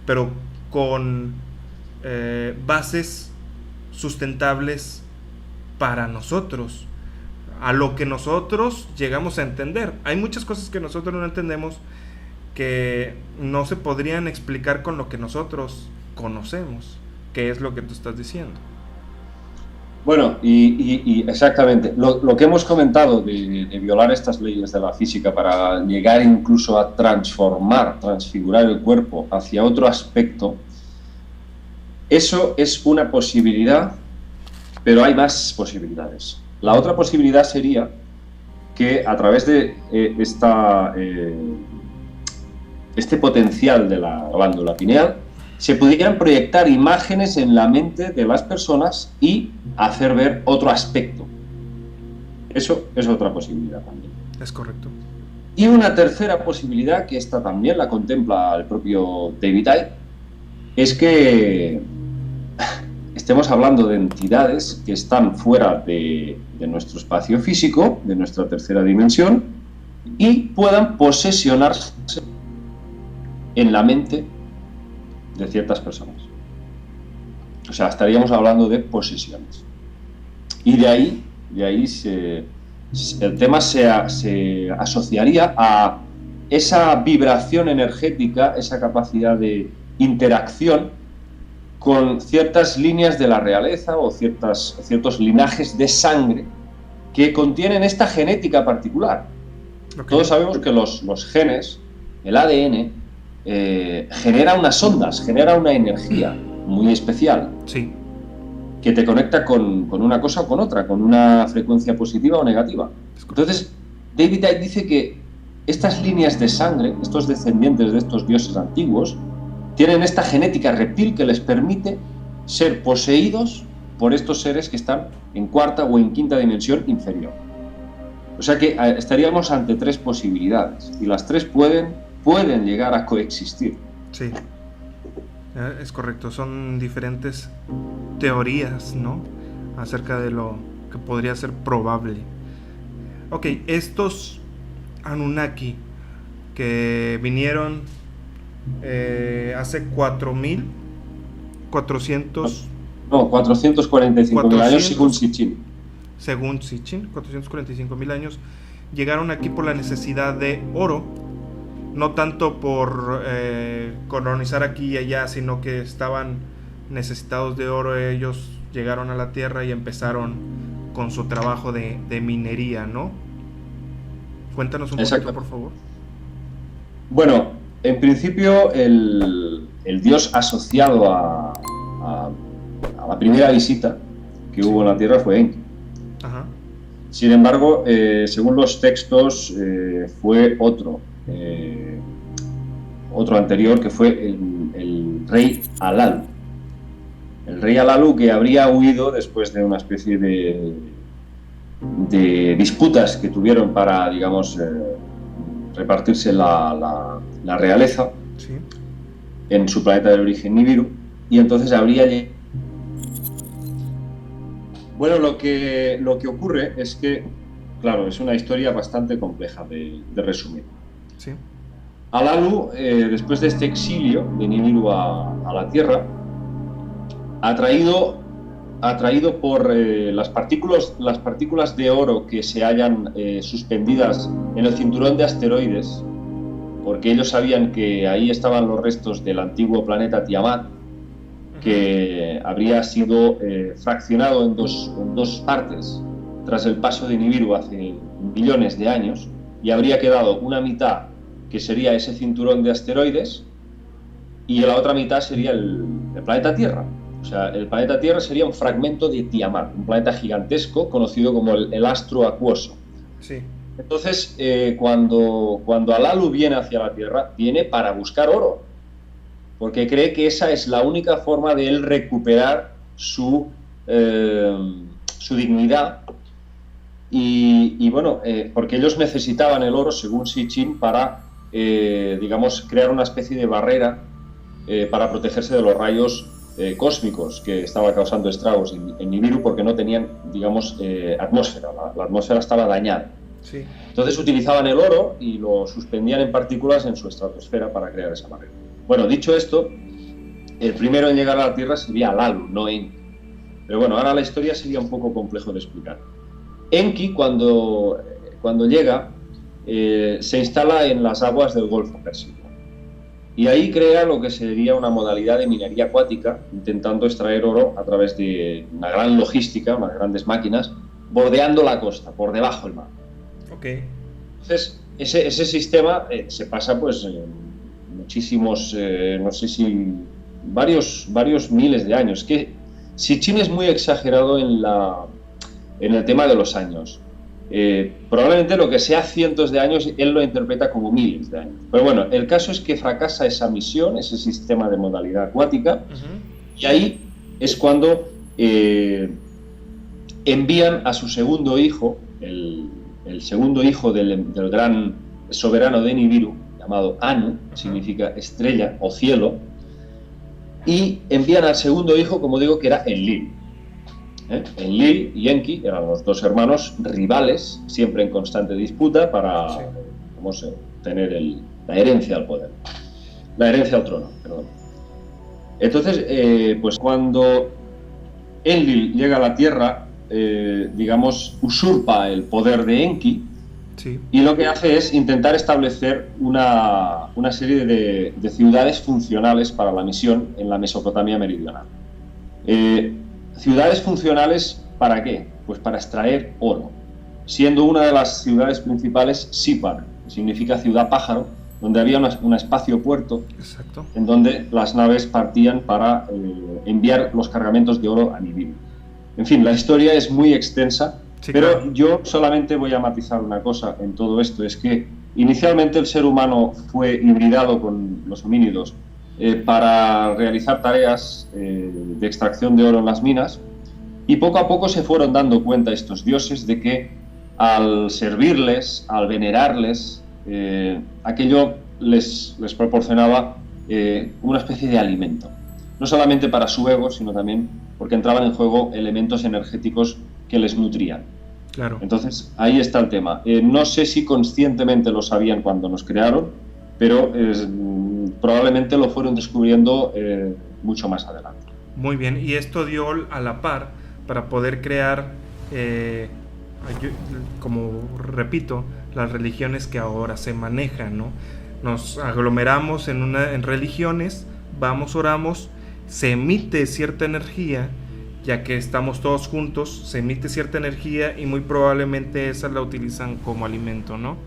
pero con bases sustentables para nosotros, a lo que nosotros llegamos a entender. Hay muchas cosas que nosotros no entendemos que no se podrían explicar con lo que nosotros conocemos, que es lo que tú estás diciendo. Bueno, y exactamente, lo que hemos comentado de violar estas leyes de la física para llegar incluso a transfigurar el cuerpo hacia otro aspecto, eso es una posibilidad, pero hay más posibilidades. La otra posibilidad sería que a través de este potencial de la glándula pineal se pudieran proyectar imágenes en la mente de las personas y hacer ver otro aspecto. Eso es otra posibilidad también. Es correcto. Y una tercera posibilidad, que esta también la contempla el propio David Icke, es que estemos hablando de entidades que están fuera de nuestro espacio físico, de nuestra tercera dimensión, y puedan posesionarse en la mente de ciertas personas. O sea, estaríamos hablando de posesiones. Y de ahí el tema se asociaría a esa vibración energética, esa capacidad de interacción con ciertas líneas de la realeza o ciertos linajes de sangre que contienen esta genética particular. Okay. Todos sabemos que los genes, el ADN, genera unas ondas, genera una energía muy especial, sí, que te conecta con una cosa o con otra, con una frecuencia positiva o negativa. Entonces, David Icke dice que estas líneas de sangre, estos descendientes de estos dioses antiguos, tienen esta genética reptil que les permite ser poseídos por estos seres que están en cuarta o en quinta dimensión inferior. O sea que estaríamos ante tres posibilidades, y las tres pueden llegar a coexistir. Sí, es correcto, son diferentes teorías, ¿no?, acerca de lo que podría ser probable. Ok, estos Anunnaki que vinieron hace 445.000 años según Sitchin. Según Sitchin, 445.000 años, llegaron aquí por la necesidad de oro, no tanto por colonizar aquí y allá, sino que estaban necesitados de oro. Ellos llegaron a la Tierra y empezaron con su trabajo de minería, ¿no? Cuéntanos un poquito, por favor. Bueno, en principio el dios asociado a la primera visita que hubo en la Tierra fue Enki. Ajá. Sin embargo, según los textos, fue otro anterior, que fue el rey Alalu. El rey Alalu, que habría huido después de una especie de disputas que tuvieron para, digamos, repartirse la realeza, sí, en su planeta de origen Nibiru, y entonces habría llegado. Bueno, lo que ocurre es que, claro, es una historia bastante compleja de resumir. Sí. Alalu, después de este exilio de Nibiru a la Tierra, atraído por las partículas de oro que se hallan suspendidas en el cinturón de asteroides, porque ellos sabían que ahí estaban los restos del antiguo planeta Tiamat, que habría sido fraccionado en dos partes tras el paso de Nibiru hace millones de años, y habría quedado una mitad que sería ese cinturón de asteroides y la otra mitad sería el planeta Tierra. O sea, el planeta Tierra sería un fragmento de Tiamat, un planeta gigantesco conocido como el astro acuoso. Sí. Entonces, cuando Alalu viene hacia la Tierra, viene para buscar oro, porque cree que esa es la única forma de él recuperar su dignidad. Y bueno, porque ellos necesitaban el oro, según Sitchin, para, digamos, crear una especie de barrera para protegerse de los rayos cósmicos que estaba causando estragos en Nibiru, porque no tenían, digamos, atmósfera. La atmósfera estaba dañada. Sí. Entonces utilizaban el oro y lo suspendían en partículas en su estratosfera para crear esa barrera. Bueno, dicho esto, el primero en llegar a la Tierra sería Alalu, no Enki. Pero bueno, ahora la historia sería un poco complejo de explicar. Enki, cuando llega, se instala en las aguas del Golfo Pérsico. Y ahí crea lo que sería una modalidad de minería acuática, intentando extraer oro a través de una gran logística, unas grandes máquinas, bordeando la costa, por debajo del mar. Okay. Entonces, ese sistema se pasa, pues, muchísimos, no sé si varios miles de años. Que Sitchin es muy exagerado en el tema de los años. Probablemente lo que sea cientos de años, él lo interpreta como miles de años. Pero bueno, el caso es que fracasa esa misión, ese sistema de modalidad acuática, y ahí es cuando envían a su segundo hijo, el segundo hijo del gran soberano de Nibiru, llamado Anu, significa estrella o cielo, y envían al segundo hijo, como digo, que era Enlil. Enlil y Enki eran los dos hermanos rivales, siempre en constante disputa para tener la herencia al poder, la herencia al trono, perdón. Entonces, pues cuando Enlil llega a la Tierra, digamos, usurpa el poder de Enki, sí, y lo que hace es intentar establecer una serie de ciudades funcionales para la misión en la Mesopotamia meridional. Ciudades funcionales, ¿para qué? Pues para extraer oro, siendo una de las ciudades principales Sipar, que significa ciudad pájaro, donde había un espacio puerto. exacto, En donde las naves partían para enviar los cargamentos de oro a Nibiru. En fin, la historia es muy extensa, sí, pero claro. yo solamente voy a matizar una cosa en todo esto, es que inicialmente el ser humano fue hibridado con los homínidos para realizar tareas de extracción de oro en las minas, y poco a poco se fueron dando cuenta estos dioses de que al servirles, al venerarles, aquello les proporcionaba una especie de alimento, no solamente para su ego, sino también porque entraban en juego elementos energéticos que les nutrían. Claro. Entonces, ahí está el tema. No sé si conscientemente lo sabían cuando nos crearon, pero probablemente lo fueron descubriendo mucho más adelante. Muy bien, y esto dio a la par para poder crear, como repito, las religiones que ahora se manejan, ¿no? Nos aglomeramos en religiones, vamos, oramos, se emite cierta energía, ya que estamos todos juntos, se emite cierta energía y muy probablemente esa la utilizan como alimento, ¿no?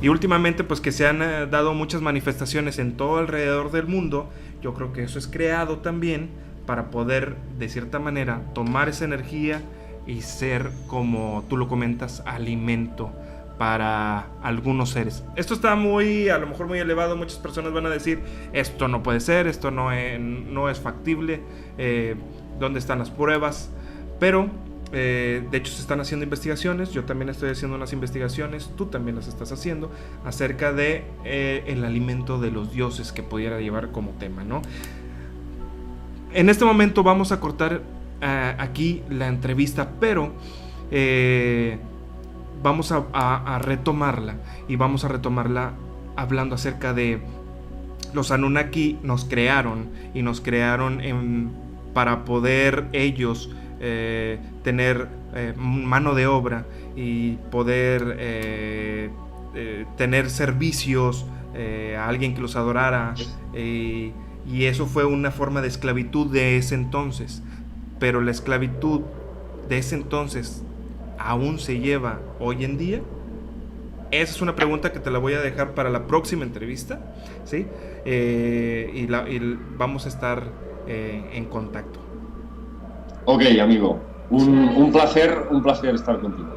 Y últimamente, pues que se han dado muchas manifestaciones en todo alrededor del mundo, yo creo que eso es creado también para poder, de cierta manera, tomar esa energía y ser, como tú lo comentas, alimento para algunos seres. Esto está a lo mejor muy elevado, muchas personas van a decir, esto no puede ser, esto no es factible, ¿dónde están las pruebas? Pero, de hecho se están haciendo investigaciones, yo también estoy haciendo unas investigaciones, tú también las estás haciendo, acerca de el alimento de los dioses que pudiera llevar como tema, ¿no? En este momento vamos a cortar aquí la entrevista, pero vamos a retomarla, y vamos a retomarla hablando acerca de los Anunnaki nos crearon para poder ellos tener mano de obra y poder tener servicios a alguien que los adorara, y eso fue una forma de esclavitud de ese entonces. Pero la esclavitud de ese entonces ¿aún se lleva hoy en día? Esa es una pregunta que te la voy a dejar para la próxima entrevista, ¿sí? Y vamos a estar en contacto. Ok, amigo. Un placer estar contigo.